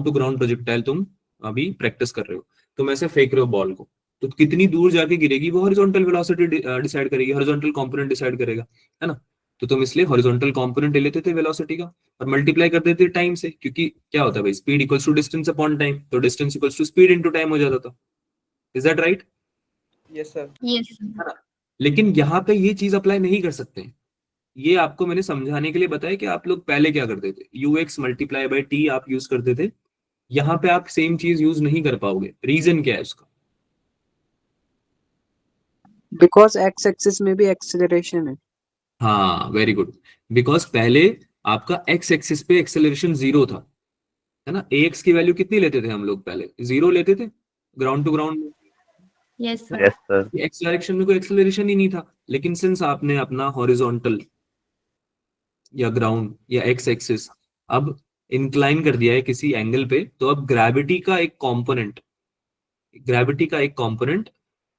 टू ग्राउंड प्रोजेक्टाइल तुम अभी प्रैक्टिस कर रहे हो, तुम ऐसे फेंक रहे हो बॉल को, तो कितनी दूर जाके गिरेगी वो हॉरिजॉन्टल वेलोसिटी डिसाइड करेगी, हॉरिजॉन्टल कंपोनेंट डिसाइड करेगा, है ना? तो तुम इसलिए हॉरिजॉन्टल कंपोनेंट ले लेते थे वेलोसिटी का और मल्टीप्लाई कर देते टाइम से, क्योंकि क्या होता है भाई, speed equals to distance upon time, तो distance equals to speed into time हो जाता था। Is that right? Yes, sir. Yes, sir. है ना? लेकिन यहाँ पे ये चीज अप्लाई नहीं कर सकते हैं। ये आपको मैंने समझाने के लिए बताया कि आप लोग पहले क्या करते थे, ux मल्टीप्लाई बाय टी आप यूज करते थे, यहाँ पे आप सेम चीज यूज नहीं कर पाओगे। रीजन क्या है उसका? बिकॉज एक्स एक्सिस में भी एक्सेलरेशन है। हाँ वेरी गुड, बिकॉज पहले आपका एक्स एक्सिस पे एक्सेलरेशन 0 था, है ना? ax की वैल्यू कितनी लेते थे हम लोग? पहले 0 लेते थे ग्राउंड टू ग्राउंड में, Yes, sir. Yes, sir. X direction में कोई एक्सेलरेशन ही नहीं था। लेकिन सिंस आपने अपना हॉरिजॉन्टल या ग्राउंड या एक्स एक्सिस अब इंक्लाइन कर दिया है किसी एंगल पे, तो अब ग्रेविटी का एक कंपोनेंट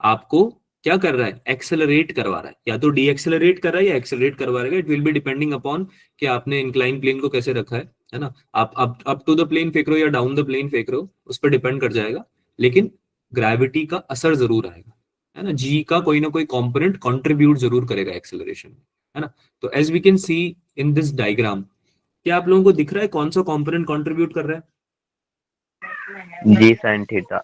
आपको क्या कर रहा है? एक्सेलरेट करवा रहा है, या तो डी एक्सेलरेट कर रहा है या एक्सेलरेट करवा रहेगा। It will be depending upon कि आपने इंक्लाइन प्लेन को कैसे रखा है ना? आप अप टू द प्लेन फेंक रहे हो या डाउन द प्लेन फेंक रहे हो, उस पर डिपेंड कर जाएगा, लेकिन ग्रेविटी का असर जरूर आएगा, है ना? जी का कोई ना कोई कंपोनेंट कंट्रीब्यूट जरूर करेगा एक्सेलरेशन, है ना? तो as we can see in this diagram, क्या आप लोगों को दिख रहा है कौन सा कंपोनेंट कंट्रीब्यूट कर रहा है? G sin theta.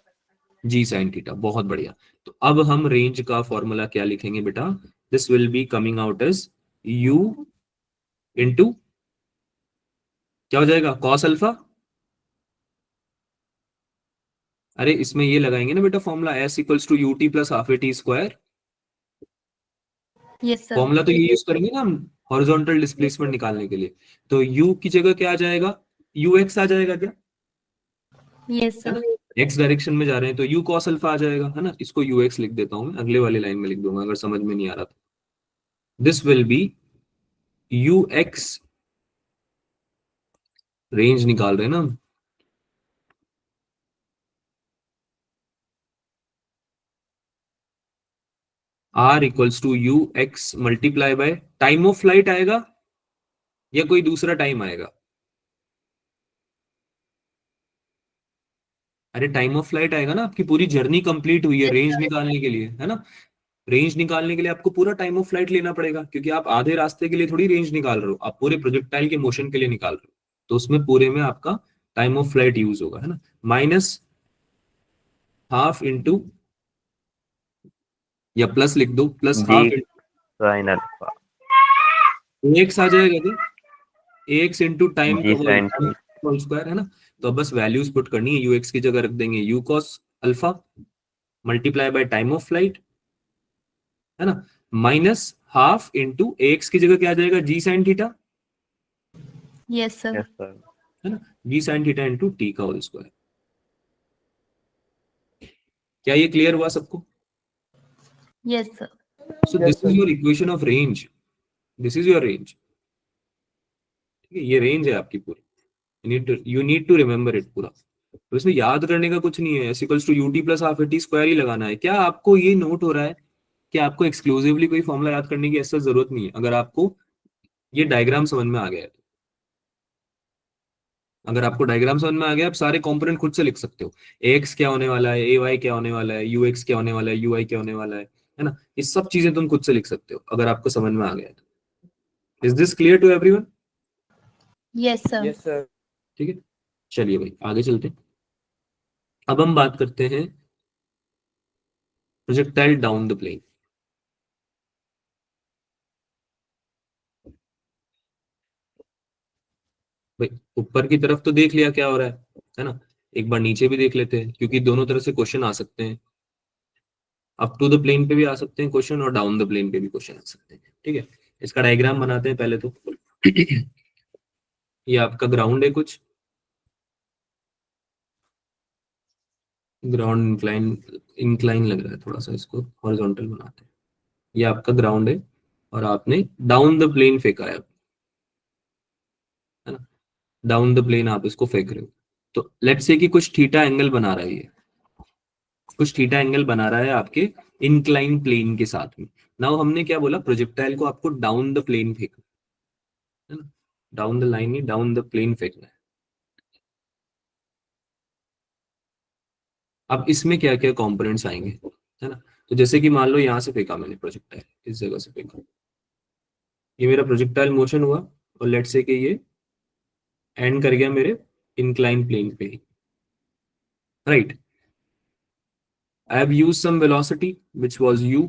जी साइन थीटा। बहुत बढ़िया। तो अब हम रेंज का फॉर्मूला क्या लिखेंगे बेटा? This will be coming out as u into क्या हो जाएगा, कॉस अल्फा। अरे इसमें ये लगाएंगे ना बेटा formula, s equals to ut plus half a t square. Yes, sir. Formula तो ये यूज करेंगे ना हम हॉरिजॉन्टल डिस्प्लेसमेंट निकालने के लिए। तो u की जगह क्या आ जाएगा, ux आ जाएगा क्या, Yes, है sir. ना? x डायरेक्शन में जा रहे हैं तो u cos अल्फा आ जाएगा, है ना? इसको ux लिख देता हूं मैं, अगले वाली लाइन में लिख दूंगा अगर समझ में नहीं आ रहा तो। This will be ux, range निकाल रहे हैं ना हम, r equals to u x multiply by time of flight आएगा या कोई दूसरा टाइम आएगा? अरे टाइम ऑफ फ्लाइट आएगा ना, आपकी पूरी जर्नी कंप्लीट हुई है रेंज निकालने के लिए, है ना? रेंज निकालने के लिए आपको पूरा टाइम ऑफ फ्लाइट लेना पड़ेगा, क्योंकि आप आधे रास्ते के लिए थोड़ी रेंज निकाल रहे हो, आप पूरे प्रोजेक्टाइल के मोशन के लिए निकाल रहे हो। तो उसमें पूरे में आपका टाइम ऑफ फ्लाइट यूज होगा, है ना? माइनस हाफ इंटू, या प्लस लिख दो, plus half g sine alpha, x आ जाएगा क्या, एक्स इंटू टाइम का जी साइन थीटा, होल स्क्वायर, है ना? तो अब बस वैल्यूज पुट करनी है, यू एक्स की जगह रख देंगे you cos alpha multiply by time of flight, है ना? माइनस हाफ इंटू एक्स की जगह क्या आ जाएगा, g sine theta, Yes, sir. Yes sir, है ना? G sine theta into t का होल स्क्वायर। क्या ये क्लियर हुआ सबको? Yes, sir. So this is your equation of range, this is your range, ठीक है? ये रेंज है आपकी पूरी, you need to remember it पूरा। तो इसमें याद करने का कुछ नहीं है, s equals to u t plus half a t square ही लगाना है। क्या आपको ये नोट हो रहा है कि आपको एक्सक्लूसिवली कोई फॉर्मूला याद करने की ऐसा जरूरत नहीं है, अगर आपको ये डायग्राम समझ में आ गया है तो। अगर आपको डायग्राम समझ में आ गया, आप सारे कंपोनेंट खुद से लिख सकते हो, ax क्या होने वाला है, ay क्या होने वाला है, ux क्या होने वाला है, ui क्या होने वाला है ना? ये सब चीजें तुम खुद से लिख सकते हो अगर आपको समझ में आ गया है तो। Is this clear to everyone? Yes, sir. ठीक है, चलिए भाई आगे चलते हैं। अब हम बात करते हैं प्रोजेक्टाइल डाउन द प्लेन। भाई ऊपर की तरफ तो देख लिया क्या हो रहा है ना? एक बार नीचे भी देख लेते हैं, क्योंकि दोनों तरह से क्वेश्चन आ सकते हैं। अप टू द प्लेन पे भी आ सकते हैं क्वेश्चन, और डाउन द प्लेन पे भी क्वेश्चन आ सकते हैं, ठीक है? इसका डायग्राम बनाते हैं पहले तो। ये आपका ग्राउंड है कुछ, ग्राउंड इंक्लाइन, इंक्लाइन लग रहा है थोड़ा सा, इसको हॉरिजॉन्टल बनाते हैं। ये आपका ग्राउंड है और आपने डाउन द प्लेन फेंका है ना? डाउन द प्लेन आप इसको फेंक रहे हो, तो लेट्स से कि कुछ थीटा एंगल बना रहा है, ये कुछ थीटा एंगल बना रहा है आपके इंक्लाइन प्लेन के साथ में। नाउ हमने क्या बोला, प्रोजेक्टाइल को आपको डाउन द प्लेन फेंकना है ना, डाउन द लाइन, ही डाउन द प्लेन फेंकना है। अब इसमें क्या क्या कंपोनेंट्स आएंगे, है ना? तो जैसे कि मान लो यहाँ से फेंका मैंने प्रोजेक्टाइल, इस जगह से फेंका, ये मेरा प्रोजेक्टाइल मोशन हुआ, और लेट्स से कि ये एंड कर गया मेरे इंक्लाइन प्लेन पे ही, right? I have used some velocity which was u,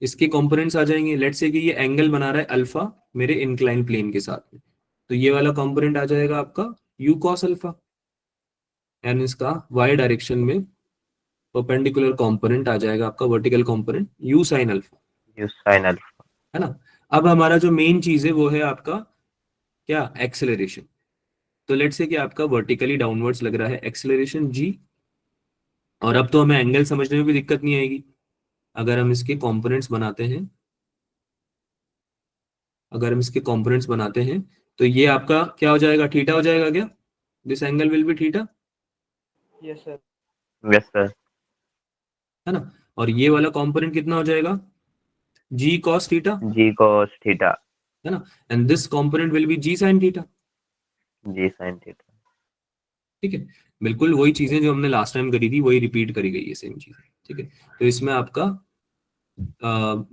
इसके कंपोनेंट्स आ जाएंगे। लेट्स से कि ये एंगल बना रहा है अल्फा मेरे इंक्लाइन प्लेन के साथ में, तो ये वाला कंपोनेंट आ जाएगा आपका u cos अल्फा, एंड इसका y डायरेक्शन में परपेंडिकुलर कंपोनेंट आ जाएगा आपका vertical component u sin alpha, you sine alpha, है ना? अब हमारा जो मेन चीज है वो है आपका क्या, एक्सेलरेशन। तो लेट्स से कि आपका वर्टिकली डाउनवर्ड्स लग रहा है एक्सेलरेशन g, और अब तो हमें एंगल समझने में भी दिक्कत नहीं आएगी अगर हम इसके कंपोनेंट्स बनाते हैं। अगर हम इसके कंपोनेंट्स बनाते हैं तो ये आपका क्या हो जाएगा, थीटा हो जाएगा क्या? This angle will be theta, yes sir, है ना? और ये वाला कंपोनेंट कितना हो जाएगा, g cos theta, g cos theta, है ना? And this component will be g sin theta, g sine theta, ठीक है? बिल्कुल वही चीजें जो हमने लास्ट टाइम करी थी वही रिपीट करी गई है, सेम चीज, ठीक है? तो इसमें आपका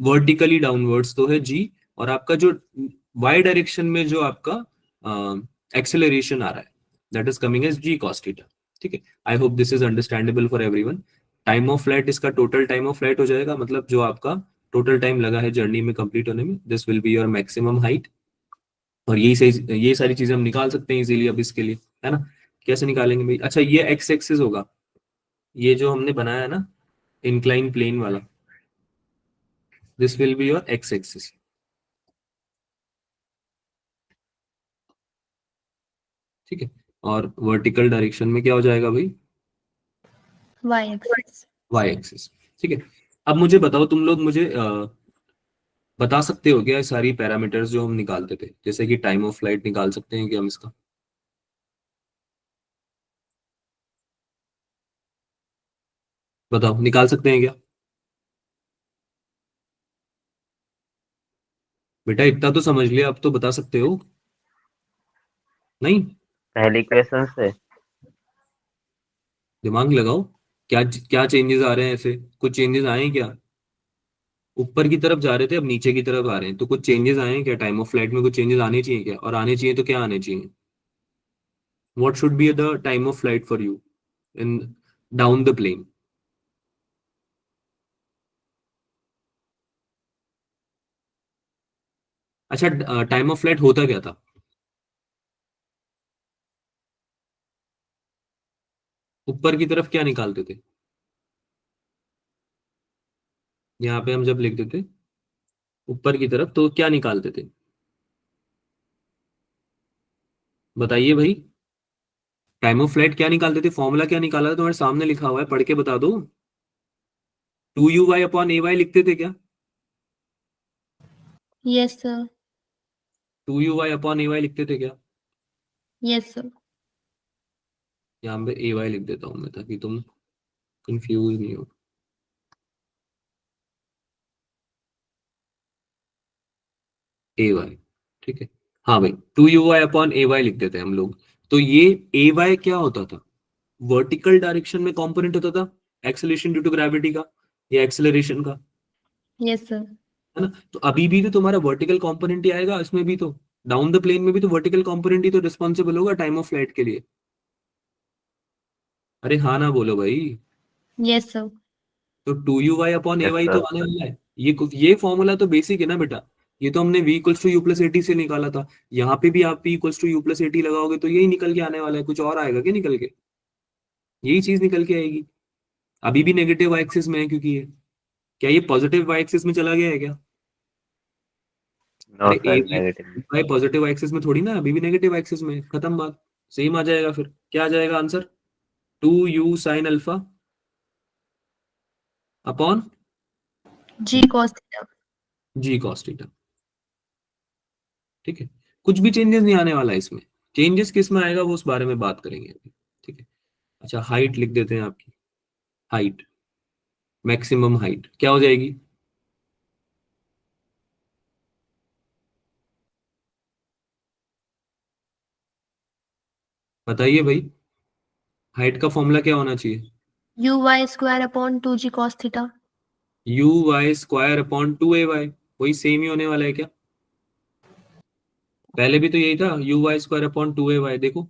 वर्टिकली डाउनवर्ड्स तो है g, और आपका जो y डायरेक्शन में जो आपका एक्सेलरेशन आ रहा है that is coming as g cos theta, ठीक है, I hope this is understandable for everyone. Time of flight इसका टोटल टाइम ऑफ फ्लाइट हो जाएगा, मतलब जो आपका टोटल टाइम लगा है जर्नी में कंप्लीट होने में, this will be your maximum height. और ये सारी चीजें हम निकाल सकते हैं इजीली अब इसके लिए, है ना। कैसे निकालेंगे भाई? अच्छा, ये एक्स एक्सिस होगा, ये जो हमने बनाया है ना इंक्लाइन प्लेन वाला, this will be your X axis. ठीक है, और वर्टिकल डायरेक्शन में क्या हो जाएगा भाई? Y axis. Y axis. ठीक है, अब मुझे बताओ, तुम लोग मुझे बता सकते हो क्या सारी पैरामीटर्स जो हम निकालते थे, जैसे कि टाइम ऑफ फ्लाइट निकाल सकते हैं क्या हम इसका? बताओ, निकाल सकते हैं क्या बेटा? इतना तो समझ लिया, अब तो बता सकते हो। नहीं? पहली क्वेश्चन से दिमाग लगाओ, क्या क्या चेंजेस आ रहे हैं? ऐसे कुछ चेंजेस आए हैं क्या? ऊपर की तरफ जा रहे थे, अब नीचे की तरफ आ रहे हैं, तो कुछ चेंजेस आए हैं क्या? टाइम ऑफ फ्लाइट में कुछ चेंजेस आने चाहिए क्या? और आने चाहिए तो क्या आने चाहिए? What should be the time of flight for you in down the plane? अच्छा, टाइम ऑफ फ्लाइट होता क्या था? ऊपर की तरफ क्या निकालते थे? यहाँ पे हम जब लिखते थे ऊपर की तरफ, तो क्या निकालते थे? बताइए भाई, टाइम ऑफ फ्लाइट क्या निकालते थे? फॉर्मूला क्या निकाला था? तुम्हारे सामने लिखा हुआ है, पढ़ के बता दो। 2u/a/y लिखते थे क्या? Yes, sir. 2u/a/y लिखते थे क्या? Yes, sir. यहाँ पे ay लिख देता हूँ मैं, ताकि तुम कंफ्यूज नहीं हो। ay, ठीक है। हाँ भाई, 2u/a/y लिख देते हैं हम लोग। तो ये ay क्या होता था? वर्टिकल डायरेक्शन में कंपोनेंट होता था, एक्सेलरेशन ड्यू टू ग्रेविटी का या एक्सेलरेशन का, Yes, sir. है ना। तो अभी भी तो तुम्हारा वर्टिकल कंपोनेंट ही आएगा इसमें भी, तो डाउन द प्लेन में भी तो वर्टिकल कंपोनेंट ही तो रिस्पॉन्सिबल होगा टाइम ऑफ फ्लाइट के लिए। अरे हाँ ना बोलो भाई। Yes, sir. तो 2u/a/y यस तो सर। आने वाला है। ये फॉर्मूला तो बेसिक है ना बेटा, ये तो हमने v equals to u plus a t से निकाला था। यहाँ पे भी आप v equals to u plus a t लगाओगे तो यही निकल के आने वाला है, कुछ और आएगा क्या निकल के? यही चीज निकल के आएगी। अभी भी नेगेटिव y एक्सिस में है, क्योंकि ये क्या ये पॉजिटिव y एक्सिस में चला गया है क्या? नो अरे सर, ए नेगेटिव। वाई पॉजिटिव एक्सिस में थोड़ी ना, अभी भी नेगेटिव एक्सिस में है। खत्म बात, सेम आ जाएगा फिर। क्या आ जाएगा answer? 2u sin alpha upon G cos theta. जी cos थीटा। ठीक है, कुछ भी चेंजेस नहीं आने वाला है इसमें। चेंजेस किस में आएगा वो उस बारे में बात करेंगे अभी। ठीक है, अच्छा हाइट लिख देते हैं आपकी। हाइट, मैक्सिमम हाइट क्या हो जाएगी? बताइए भाई, हाइट का फॉर्मूला क्या होना चाहिए? Uy square upon 2G cos theta. uy² upon 2ay, वही सेम ही होने वाला है क्या? पहले भी तो यही था, uy² अपॉन 2ay। देखो,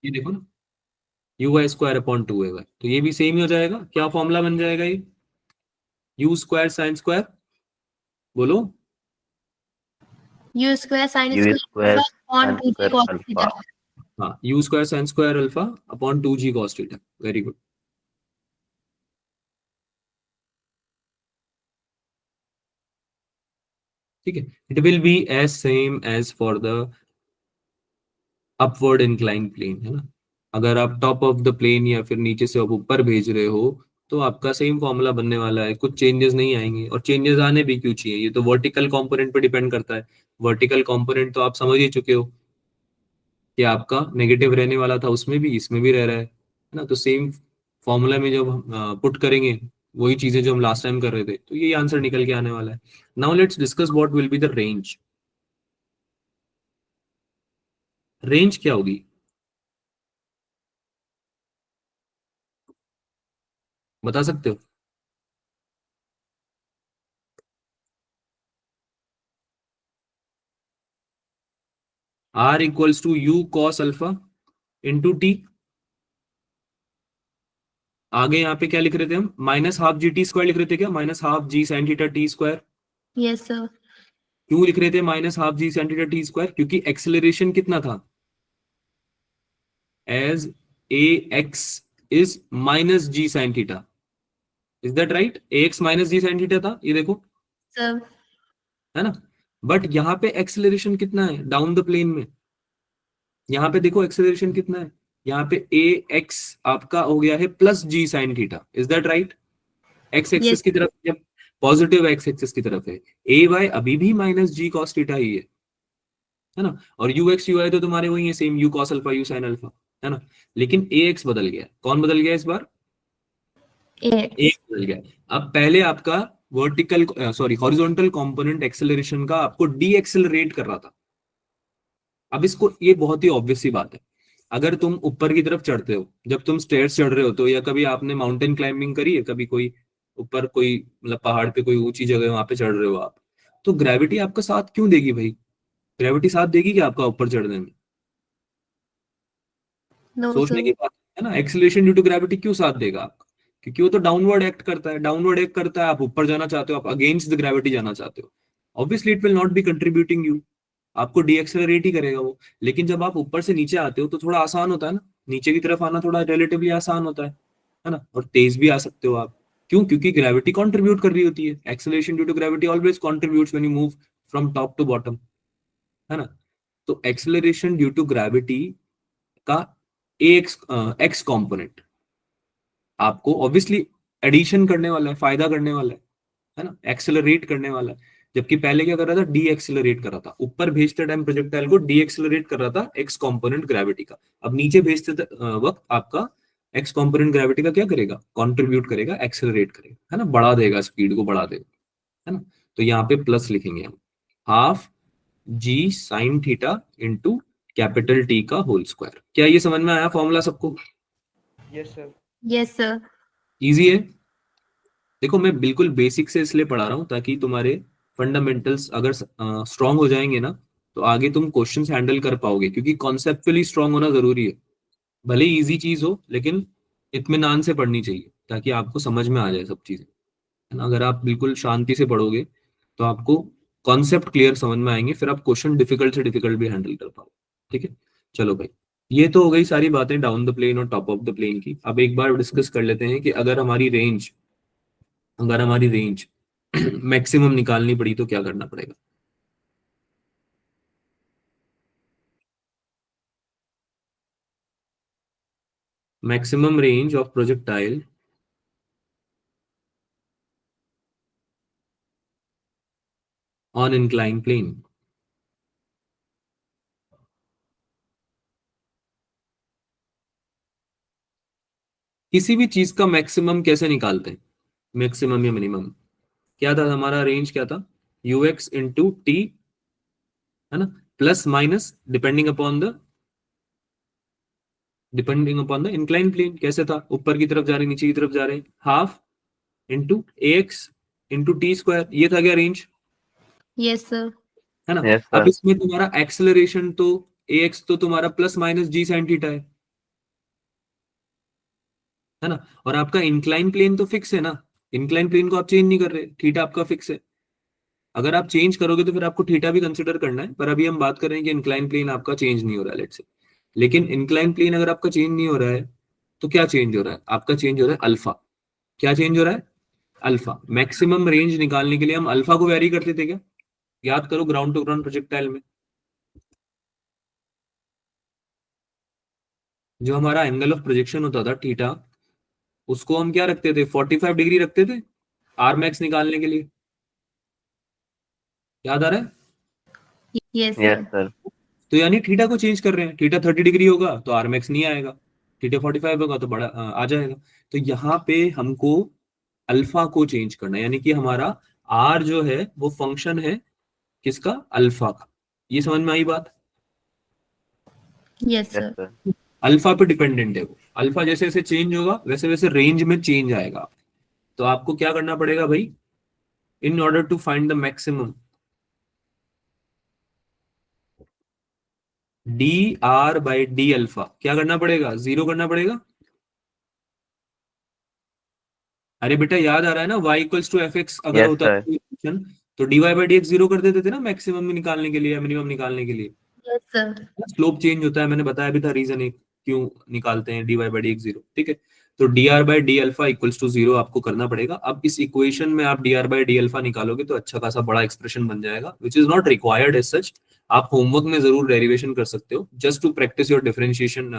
ये देखो ना, uy² अपॉन 2ay, तो ये भी सेम ही हो जाएगा। क्या फॉर्मूला बन जाएगा ये? u² sin² बोलो। U square sin u square square alpha upon sine 2G square cos alpha. theta. हाँ, u² sin² alpha upon 2g cos theta. Very good. ठीक है, it will be as same as for the upward incline plane, है ना। अगर आप top of the plane या फिर नीचे से आप ऊपर भेज रहे हो, तो आपका सेम फॉर्मूला बनने वाला है, कुछ चेंजेस नहीं आएंगे। और चेंजेस आने भी क्यों चाहिए? ये तो वर्टिकल कंपोनेंट पे डिपेंड करता है। वर्टिकल कंपोनेंट तो आप समझ ही चुके हो कि आपका नेगेटिव रहने वाला था, उसमें भी इसमें भी रह रहा है ना। तो सेम फॉर्मूला में जब हम पुट करेंगे वही चीजें जो हम लास्ट टाइम कर रहे थे, तो यही आंसर निकल के आने वाला है। Now let's discuss what will be the range. Range क्या होगी? बता सकते हो? R equals to U cos alpha into t. आगे यहाँ पे क्या लिख रहे थे हम, minus half g t square लिख रहे थे क्या, minus half g sine theta t square. Yes, sir. क्यों लिख रहे थे minus half g sine theta t square, क्योंकि एक्सेलरेशन कितना था, as a x is minus g sine theta, is that right, a x minus g sine theta था, ये देखो, Sir. है ना। बट यहाँ पे एक्सेलरेशन कितना है डाउन द प्लेन में, यहाँ पे देखो एक्सेलरेशन कितना है, यहाँ पे ए एक्स आपका हो गया है plus g sine theta, is that right. X axis Yes. की तरफ, जब पॉजिटिव एक्स एक्सिस की तरफ है, ए वाई अभी भी माइनस जी कॉस थीटा ही है ना। और यू एक्स यू आई तो तुम्हारे वही है same, you cos alpha u sine alpha, है ना। लेकिन ए एक्स बदल गया, कौन बदल गया इस बार, Yes. ए बदल गया। अब पहले आपका vertical sorry horizontal component acceleration का आपको डी एक्सेलरेट कर रहा था। अब इसको, ये बहुत ही ऑब्वियस सी बात है, अगर तुम ऊपर की तरफ चढ़ते हो, जब तुम स्टेयर्स चढ़ रहे हो तो, या कभी आपने माउंटेन क्लाइंबिंग करी है, कभी कोई ऊपर कोई मतलब पहाड़ पे कोई ऊंची जगह वहां पे चढ़ रहे हो आप, तो ग्रेविटी आपका साथ क्यों देगी भाई, ग्रेविटी साथ देगी क्या आपका ऊपर चढ़ने में, No, सोचने sir. की बात है ना। एक्सीलरेशन ड्यू टू ग्रेविटी क्यों साथ देगा आपका, क्योंकि वो तो डाउनवर्ड एक्ट करता है, डाउनवर्ड एक्ट करता है, आप ऊपर जाना चाहते हो, आप अगेंस्ट द ग्रेविटी जाना चाहते हो, obviously it will not B contributing you, आपको डीएक्सेलरेट ही करेगा वो। लेकिन जब आप ऊपर से नीचे आते हो तो थोड़ा आसान होता है ना, नीचे की तरफ आना थोड़ा रिलेटिवली आसान होता है ना, और तेज भी आ सकते हो आप, क्यों, क्योंकि ग्रेविटी कंट्रीब्यूट कर रही होती है, acceleration due to gravity always contributes when you move from top to bottom, है ना। तो एक्सेलरेशन ड्यू टू ग्रेविटी का एक्स एक्स कंपोनेंट आपको ऑब्वियसली एडिशन करने वाला है, फायदा करने वाला है ना, एक्सेलरेट करने वाला है। जबकि पहले क्या कर रहा था, डी एक्सेलरेट कर रहा था, ऊपर भेजते टाइम प्रोजेक्टाइल को डी एक्सेलरेट कर रहा था एक्स कंपोनेंट ग्रेविटी का, अब नीचे भेजते वक्त आपका एक्स कंपोनेंट ग्रेविटी का क्या करेगा, कंट्रीब्यूट करेगा, एक्सेलरेट करेगा, है ना, बढ़ा देगा, स्पीड को बढ़ा देगा, है ना। तो यहाँ पे प्लस लिखेंगे हम, half g sine theta into capital t का होल स्क्वायर। क्या ये समझ में आया फॉर्मूला सबको, yes sir. Yes, sir. Easy है। देखो मैं बिल्कुल बेसिक से इसलिए पढ़ा रहा हूँ ताकि तुम्हारे फंडामेंटल्स अगर स्ट्रांग हो जाएंगे ना, तो आगे तुम क्वेश्चंस हैंडल कर पाओगे, क्योंकि कॉन्सेप्चुअली स्ट्रांग होना जरूरी है, भले ही इजी चीज हो लेकिन इत्मीनान से पढ़नी चाहिए ताकि आपको समझ में आ जाए सब चीजें, है ना। अगर आप बिल्कुल शांति से पढ़ोगे तो आपको कॉन्सेप्ट क्लियर समझ में आएंगे, फिर आप क्वेश्चन डिफिकल्ट से डिफिकल्ट भी हैंडल कर पाओगे, ठीक है। चलो भाई, ये तो हो गई सारी बातें डाउन द प्लेन और टॉप ऑफ द प्लेन की। अब एक बार डिस्कस कर लेते हैं कि अगर हमारी रेंज मैक्सिमम निकालनी पड़ी तो क्या करना पड़ेगा। Maximum range of projectile on incline plane. किसी भी चीज का मैक्सिमम कैसे निकालते हैं, मैक्सिमम या मिनिमम, क्या था हमारा रेंज, क्या था, यू एक्स इंटू टी, है ना, plus minus depending upon the incline plane. कैसे था, ऊपर की तरफ जा रहे नीचे की तरफ जा रहे, हाफ इंटू ए एक्स इंटू टी स्क्वायर, ये था क्या रेंज, Yes, sir. है ना। यस अब सर। इसमें तुम्हारा एक्सेलरेशन तो ए एक्स तो तुम्हारा plus minus g sine theta है ना, और आपका इंक्लाइन प्लेन तो फिक्स है ना, इंक्लाइन प्लेन को आप चेंज नहीं कर रहे, थीटा आपका फिक्स है। अगर आप चेंज करोगे तो फिर आपको थीटा भी कंसिडर करना है, पर अभी हम बात कर रहे हैं कि इंक्लाइन प्लेन आपका चेंज नहीं हो रहा है, लेट्स से। लेकिन इंक्लाइन प्लेन अगर आपका चेंज नहीं हो रहा है तो क्या चेंज हो रहा है, आपका चेंज हो रहा है अल्फा। क्या चेंज हो रहा है, अल्फा। मैक्सिमम रेंज निकालने के लिए हम अल्फा को वेरी करते थे क्या, याद करो ग्राउंड टू ग्राउंड प्रोजेक्टाइल में जो हमारा एंगल ऑफ प्रोजेक्शन होता था थीटा, उसको हम क्या रखते थे, 45 डिग्री रखते थे आर मैक्स निकालने के लिए, याद आ रहा है। Yes, yes sir. सर। तो यानी थीटा को चेंज कर रहे हैं, थीटा 30 डिग्री होगा तो आर मैक्स नहीं आएगा, थीटा 45 होगा तो बड़ा आ जाएगा। तो यहाँ पे हमको अल्फा को चेंज करना है, यानी कि हमारा आर जो है वो फंक्शन है किसका, अल्फा का। ये समझ में आई बात, Yes, yes sir. Sir. Alpha पे डिपेंडेंट है वो, अल्फा जैसे जैसे चेंज होगा वैसे वैसे रेंज में चेंज आएगा। तो आपको क्या करना पड़ेगा भाई, in order to find the maximum, d r by d alpha क्या करना पड़ेगा, जीरो करना पड़ेगा। अरे बेटा याद आ रहा है ना, y equals to f x अगर यस होता सर। है तो तो dy by d x zero कर देते थे ना, मैक्सिमम निकालने के लिए या मिनिमम निकालने के लिए। Yes, sir. स्लोप चेंज होता है, मैंने बताया भी था रीजन एक क्यों निकालते हैं dy by d x zero, ठीक है। तो d r by d alpha equals to zero आपको करना पड़ेगा। अब इस इक्वेशन में आप d r by d alpha निकालोगे तो अच्छा खासा बड़ा एक्सप्रेशन बन जाएगा, which is not required as such. आप होमवर्क में जरूर डेरिवेशन कर सकते हो, just to practice your differentiation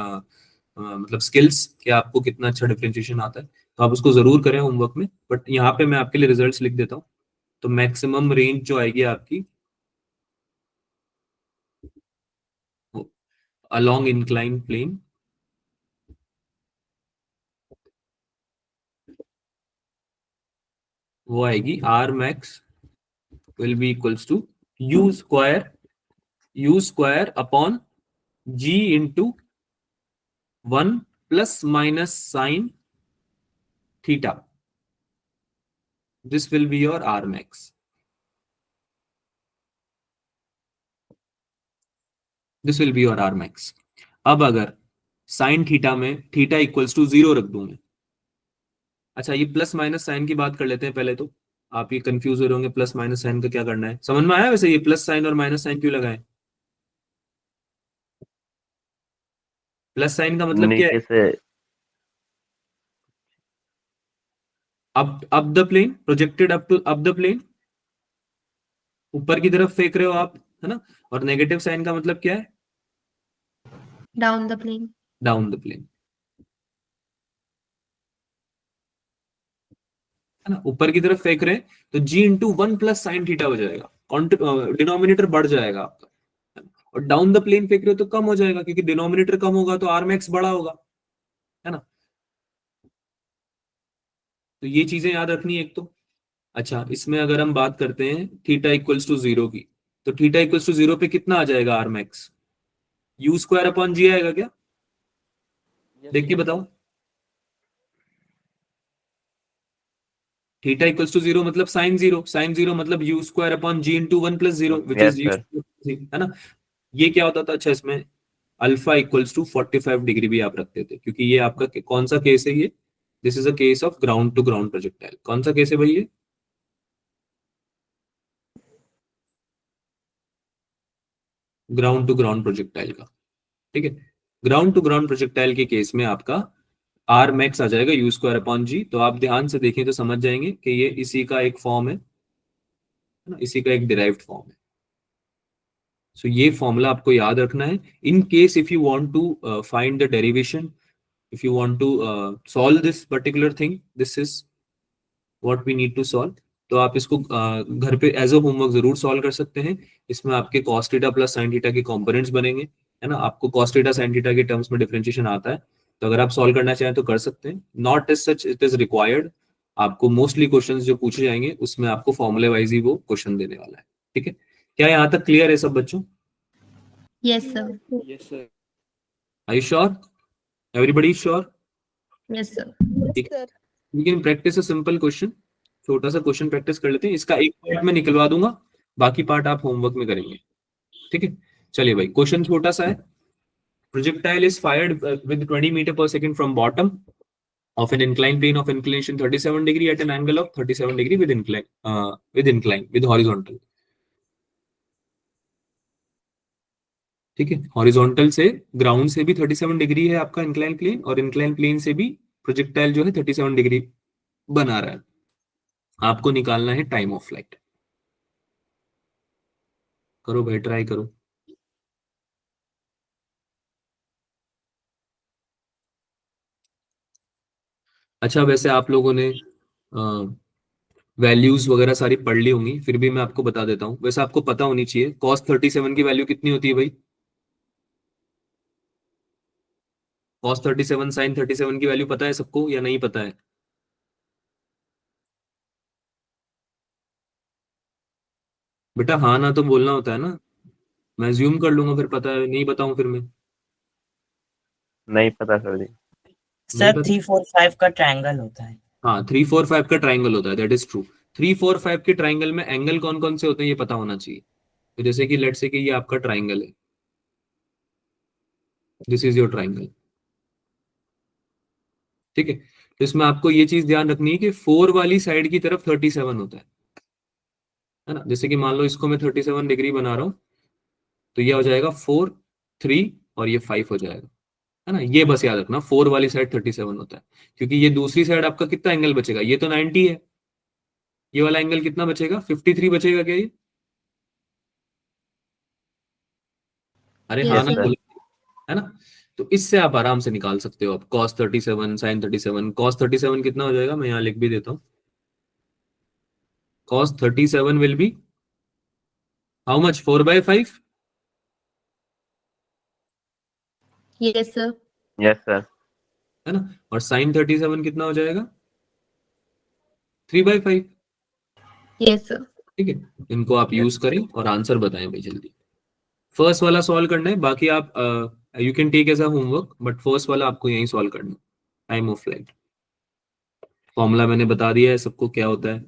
मतलब स्किल्स, कि आपको कितना अच्छा डिफरेंशिएशन आता है, तो आप उसको जरूर करें होमवर्क में। बट यहाँ पे मैं आपके लिए रिजल्ट्स लिख देता हूँ। तो मैक्सिमम रेंज जो आएगी आपकी अलोंग इंक्लाइन प्लेन, वो आएगी R max will be equals to u square upon g into 1 plus minus sine theta. This will be your R max. This will be your R max. अब अगर sine theta में theta equals to zero रख दूं मैं, अच्छा ये plus minus sign की बात कर लेते हैं पहले। तो आप ये कंफ्यूज हो रहे होंगे प्लस माइनस साइन का क्या करना है, समझ में आया वैसे ये प्लस साइन और माइनस साइन क्यों लगाए। प्लस साइन का मतलब क्या है, नीचे से up the plane, projected up the plane, ऊपर की तरफ फेंक रहे हो आप, है ना। और नेगेटिव साइन का मतलब क्या है, Down the plane. Down the plane, है ना। ऊपर की तरफ फेंक रहे हैं तो g into 1 plus sine theta हो जाएगा, डिनोमिनेटर बढ़ जाएगा आपका। और डाउन द प्लेन फेंक रहे हो तो कम हो जाएगा, क्योंकि डिनोमिनेटर कम होगा तो आर मैक्स बड़ा होगा, है ना। तो ये चीजें याद रखनी है एक तो। अच्छा इसमें अगर हम बात करते हैं थीटा इक्वल्स टू जीरो की, तो थीटा इक्वल्स टू जीरो पे कितना आ जाएगा R max, u square upon g आएगा क्या, देख के बताओ। थीटा इक्वल्स टू जीरो मतलब साइन जीरो मतलब u square upon g into 1 plus zero which yes is u, sir. है ना। ये क्या होता था, अच्छा इसमें अल्फा इक्वल्स टू 45 डिग्री भी आप रखते थे, क्योंकि ये आपका कौन सा केस है ये, this is a case of ground to ground projectile. कौन सा केस है भाई ये, ग्राउंड टू ग्राउंड प्रोजेक्टाइल का, ठीक है। ग्राउंड टू ग्राउंड प्रोजेक्टाइल के केस में आपका आर मैक्स आ जाएगा यू स्क्वायर अपॉन जी। तो आप ध्यान से देखें तो समझ जाएंगे कि ये इसी का एक फॉर्म है ना, इसी का एक डिराइव्ड फॉर्म है। सो ये फॉर्मूला आपको याद रखना है। In case if you want to find the derivation, if you want to solve this particular thing, this is what we need to solve। तो आप इसको घर पे एज अ होमवर्क जरूर सॉल्व कर सकते हैं। इसमें आपके cos theta plus sin theta के कंपोनेंट्स बनेंगे, है ना। आपको cos थीटा sin थीटा के टर्म्स में डिफरेंशिएशन आता है, तो अगर आप सॉल्व करना चाहें तो कर सकते हैं। Not as such it is required. आपको मोस्टली क्वेश्चंस जो पूछे जाएंगे उसमें आपको फॉर्मूले वाइज ही वो क्वेश्चन देने वाला है, ठीक है। क्या यहाँ तक क्लियर है सब बच्चों, Yes, sir. Are you sure, everybody sure. Yes, sir. ठीक है, we can practise a simple question. छोटा सा क्वेश्चन प्रैक्टिस कर लेते हैं, इसका एक पार्ट में निकलवा दूंगा, बाकी पार्ट आप होमवर्क में करेंगे, ठीक है। चलिए भाई, क्वेश्चन छोटा सा है। Projectile is fired with 20 metre per second from bottom of an inclined plane of inclination 37 degree at an angle of 37 degree with horizontal, ठीक है। हॉरिजॉन्टल से ग्राउंड से भी 37 डिग्री है आपका इंक्लाइन प्लेन, और इंक्लाइन प्लेन से भी प्रोजेक्टाइल जो है 37 डिग्री बना रहा है। आपको निकालना है टाइम ऑफ फ्लाइट। करो भाई, ट्राई करो। अच्छा वैसे आप लोगों ने वैल्यूज वगैरह सारी पढ़ ली होंगी, फिर भी मैं आपको बता देता हूँ। वैसे आपको पता होनी चाहिए cos 37 की वैल्यू कितनी होती है भाई, cos 37 sin 37 की वैल्यू पता है सबको या नहीं पता है। बेटा हाँ ना तो बोलना होता है ना, मैं ज्यूम कर लूंगा फिर पता है, नहीं बताऊं फिर मैं। नहीं पता सर जी। नहीं सर पता, 3 4 5 का ट्रायंगल होता है। हाँ 3 4 5 का ट्राइंगल होता है, दैट इज ट्रू। 3 4 5 के ट्राइंगल में एंगल कौन कौन से होते हैं ये पता होना चाहिए। तो जैसे कि लेट्स से कि ये आपका ट्राइंगल है, दिस इज योर ट्राइंगल, ठीक है। तो इसमें आपको ये चीज ध्यान रखनी है कि 4 वाली साइड की तरफ 37 होता है ना। जैसे कि मान लो इसको मैं 37 डिग्री बना रहा हूं, तो ये हो जाएगा 4, 3 और ये 5 हो जाएगा, है ना। ये बस याद रखना 4 वाली साइड 37 होता है, क्योंकि ये दूसरी साइड आपका कितना एंगल बचेगा, ये तो 90 है, ये वाला एंगल कितना बचेगा, 53 बचेगा क्या ये? अरे हाँ Yes, ना Yes, sir. sir. बोलो, है ना। तो इससे आप आराम से निकाल सकते हो। आप cos 37 sin 37, cos 37 कितना हो जाएगा, मैं यहाँ लिख भी देता हूँ। cos 37 will be how much, 4/5, Yes, sir. Yes, sir. है ना। और sin 37 कितना हो जाएगा, 3/5, Yes, sir. ठीक है। इनको आप यूज करें और आंसर बताएं भाई जल्दी। फर्स्ट वाला सॉल्व करना है, बाकी आप you can take as a homework, but first वाला आपको यही सॉल्व करना है। टाइम ऑफ फ्लाइट फॉर्मूला मैंने बता दिया है सबको क्या होता है,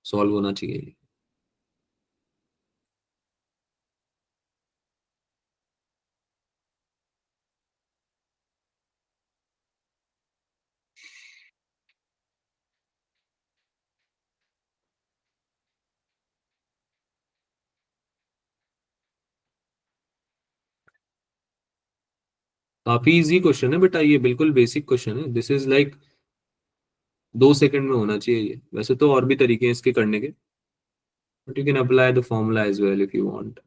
सॉल्व होना चाहिए। काफी इजी क्वेश्चन है बेटा, ये बिल्कुल बेसिक क्वेश्चन है। दिस इज लाइक 2 सेकंड में होना चाहिए ये। वैसे तो और भी तरीके हैं इसके करने के, but you can apply the formula as well if you want.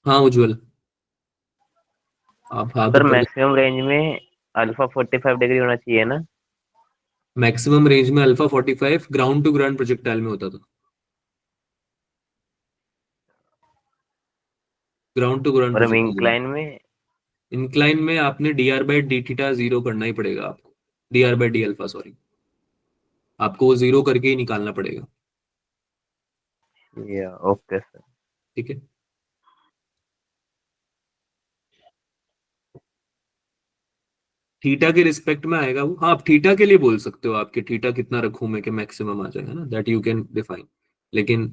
हाँ उज्जवल, आप हाँ के सर पहले। मैक्सिमम रेंज में अल्फा 45 डिग्री होना चाहिए ना? मैक्सिमम रेंज में alpha 45 ground to ground projectile में होता था। ग्राउंड टू ग्राउंड और हम प्रोजेक्टाइल, इंक्लाइन में? इंक्लाइन में आपने dr/d थीटा जीरो करना ही पड़ेगा आपको, dr/d अल्फा सॉरी, आपको वो जीरो करके ही निकालना पड़ेगा, या ओके सर। ठीक है। थीटा के रिस्पेक्ट में आएगा वो, हाँ आप थीटा के लिए बोल सकते हो, आपके थीटा कितना रखूं मैं कि मैक्सिमम आ जाएगा ना, दैट यू कैन डिफाइन। लेकिन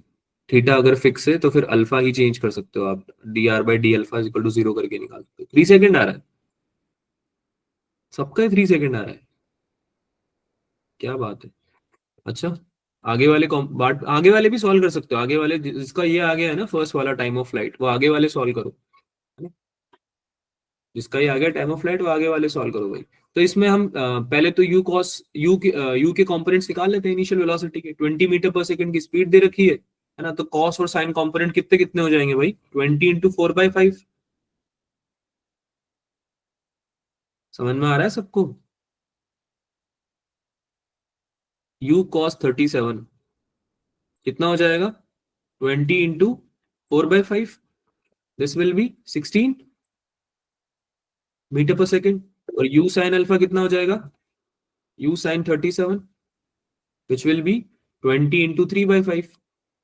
थीटा अगर फिक्स है तो फिर अल्फा ही चेंज कर सकते हो आप, dr/d alpha equal to zero करके निकाल सकते हो। 3 सेकंड आ रहा है सबका, 3 सेकंड आ रहा है, क्या बात है। अच्छा, आगे वाले बात, आगे वाले भी सॉल्व कर सकते हो। आगे वाले जिसका ये आ गया है ना फर्स्ट वाला टाइम ऑफ फ्लाइट, वो आगे वाले सॉल्व करो, है ना? जिसका ये आ गया टाइम ऑफ फ्लाइट वो आगे वाले सॉल्व करो भाई। तो इसमें हम पहले तो यू के कंपोनेंट्स निकाल लेते हैं। इनिशियल वेलोसिटी के 20 मीटर पर सेकंड की स्पीड दे रखी है ना। तो कॉस और साइन कंपोनेंट कितने कितने हो जाएंगे भाई, 20 इंटू 4/5। समझ में आ रहा है सबको? यू कॉस 37 कितना हो जाएगा, 20 into 4/5, this will be 16 metre per second. और यू साइन अल्फा कितना हो जाएगा, u sine 37 which will be 20 into 3/5,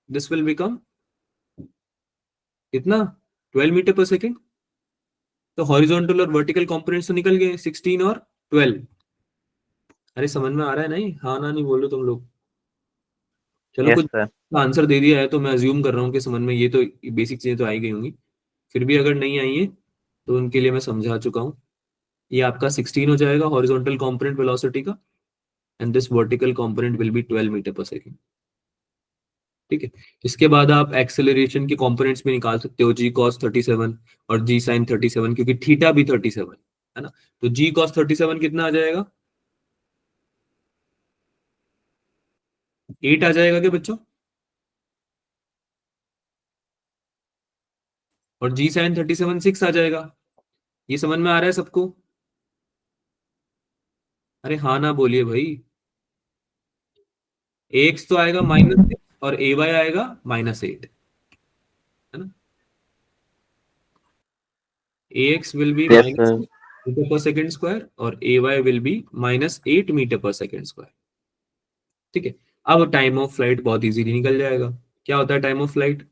this will become कितना, 12 मीटर पर सेकेंड। तो हॉरिजॉन्टल और वर्टिकल कंपोनेंट्स तो निकल गए, 16 और 12। अरे समझ में आ रहा है नहीं, हाँ ना नहीं बोलो तुम लोग। चलो यस कुछ सर। आंसर दे दिया है तो मैं अज्यूम कर रहा हूँ कि समझ में ये तो बेसिक चीजें तो आई गई होंगी। फिर भी अगर नहीं आई है तो उनके लिए मैं समझा चुका हूँ। ये आपका 16 हो जाएगा हॉरिजॉन्टल कंपोनेंट वेलोसिटी का, and this vertical component will be 12 metre per second, ठीक है। इसके बाद आप एक्सेलरेशन के कंपोनेंट्स भी निकाल सकते हो, जी कॉस 37 और जी साइन 37, क्योंकि थीटा भी 37 है ना। तो जी कॉस 37 कितना आ जाएगा, 8 आ जाएगा क्या बच्चों? और जी साइन 37 6 आ जाएगा। ये समझ में आ रहा है सबको? अरे हाँ ना बोलिए भाई। एक्स तो आएगा -6 और ए वाई आएगा -8, है ना। A x will be yes -6 sir. Metre per second square और a y will be -8 metre per second square, ठीक है। अब टाइम ऑफ फ्लाइट बहुत इजीली निकल जाएगा। क्या होता है टाइम ऑफ फ्लाइट,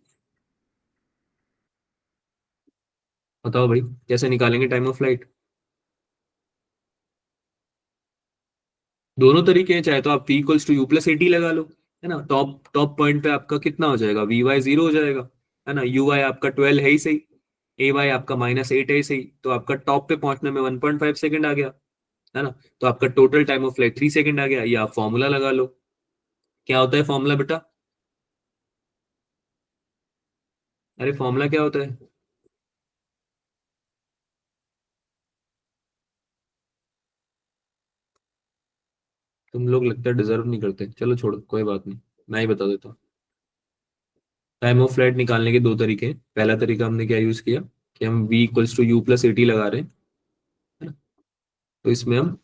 बताओ भाई कैसे निकालेंगे टाइम ऑफ फ्लाइट। दोनों तरीके हैं, चाहे तो आप v equals to u plus a t लगा लो, है ना। टॉप पॉइंट पे आपका कितना हो जाएगा, वी वाई 0 हो जाएगा, है ना। यू वाई आपका 12 है ही सही, ए वाई आपका -8 है ही सही, तो आपका टॉप पे पहुंचने में 1.5 सेकंड आ गया, है ना। तो आपका total time of flight 3 second आ गया। ये आप फॉर्मूला लगा लो। क्या होता है फॉर्मूला बेटा? अरे फॉर्मूला क्या होता है? तुम लोग लगता है डिजर्व नहीं करते, चलो छोड़ो कोई बात नहीं, मैं ही बता देता हूँ। टाइम ऑफ फ्लाइट निकालने के दो तरीके हैं। पहला तरीका हमने क्या यूज किया कि हम v equals to u plus a t लगा रहे हैं, है ना। तो इसमें हम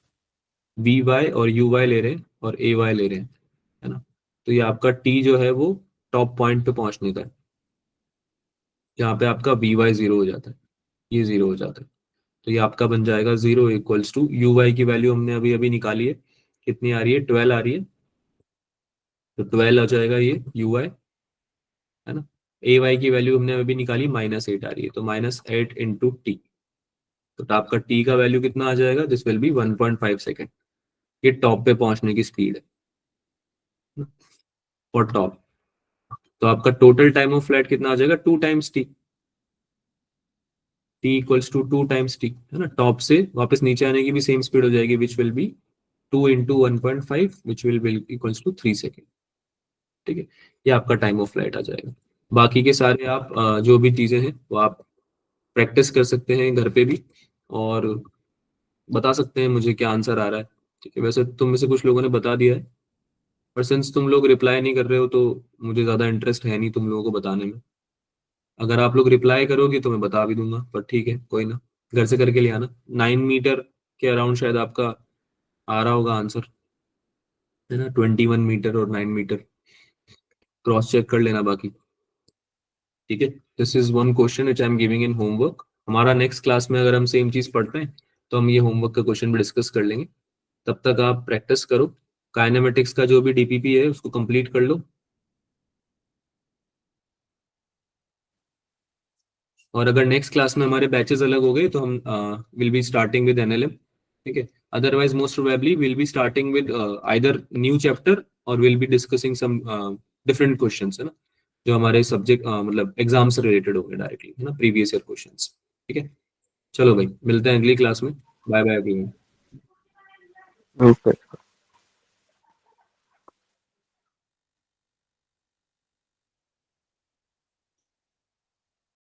वी वाई और यू वाई ले रहे हैं और ए वाई ले रहे हैं, है ना। तो ये आपका t जो है वो टॉप पॉइंट पे पहुंचने का है, जहाँ पे आपका वी वाई 0 हो जाता है, ये 0 हो जाता है। तो ये आपका बन जाएगा 0 इक्वल्स टू यू वाई की वैल्यू हमने अभी अभी निकाली है, कितनी आ रही है, 12 आ रही है। तो 12 आ जाएगा ये यू वाई, है ना। ए वाई की वैल्यू हमने अभी निकाली -8 आ रही है, तो -8 इंटू टी। तो आपका टी का वैल्यू कितना आ जाएगा, दिस विल बी 1.5 सेकेंड। ये टॉप पे पहुंचने की स्पीड है फॉर टॉप। तो आपका टोटल टाइम ऑफ फ्लाइट कितना आ जाएगा, 2 times t. T equals to 2 times t, है ना। टॉप से वापस नीचे आने की भी सेम स्पीड हो जाएगी, which will be 2 into 1.5 which will be equals to 3 second. ठीक है, ये आपका टाइम ऑफ फ्लाइट आ जाएगा। बाकी के सारे आप जो भी चीजें हैं वो आप प्रैक्टिस कर सकते हैं घर पे भी, और बता सकते हैं मुझे क्या आंसर आ रहा है। ठीक है, वैसे तुम में से कुछ लोगों ने बता दिया है, पर सिंस तुम लोग रिप्लाई नहीं कर रहे हो तो मुझे ज़्यादा इंटरेस्ट है नहीं तुम लोगों को बताने में। अगर आप लोग रिप्लाई करोगे तो मैं बता भी दूंगा, पर ठीक है कोई ना, घर से करके ले आना। 9 मीटर के अराउंड शायद आपका आ रहा होगा आंसर, है ना। 21 मीटर और 9 मीटर क्रॉस चेक कर लेना बाकी। ठीक है, this is one question which I am giving in homework. हमारा नेक्स्ट क्लास में अगर हम सेम चीज पढ़ते हैं तो हम ये होमवर्क का क्वेश्चन भी डिस्कस कर लेंगे। तब तक आप प्रैक्टिस करो, काइनेमेटिक्स का जो भी डीपीपी है उसको कंप्लीट कर लो। और अगर नेक्स्ट क्लास में हमारे बैचेस अलग हो गए तो हम will be starting with NLM. ठीक है, otherwise most probably will be starting with either new chapter और will be discussing some different questions, है ना, जो हमारे सब्जेक्ट मतलब एग्जाम से रिलेटेड होंगे डायरेक्टली, है ना, प्रीवियस ईयर क्वेश्चंस। ठीक है, चलो भाई मिलते हैं अगली क्लास में। Bye bye everyone. Okay.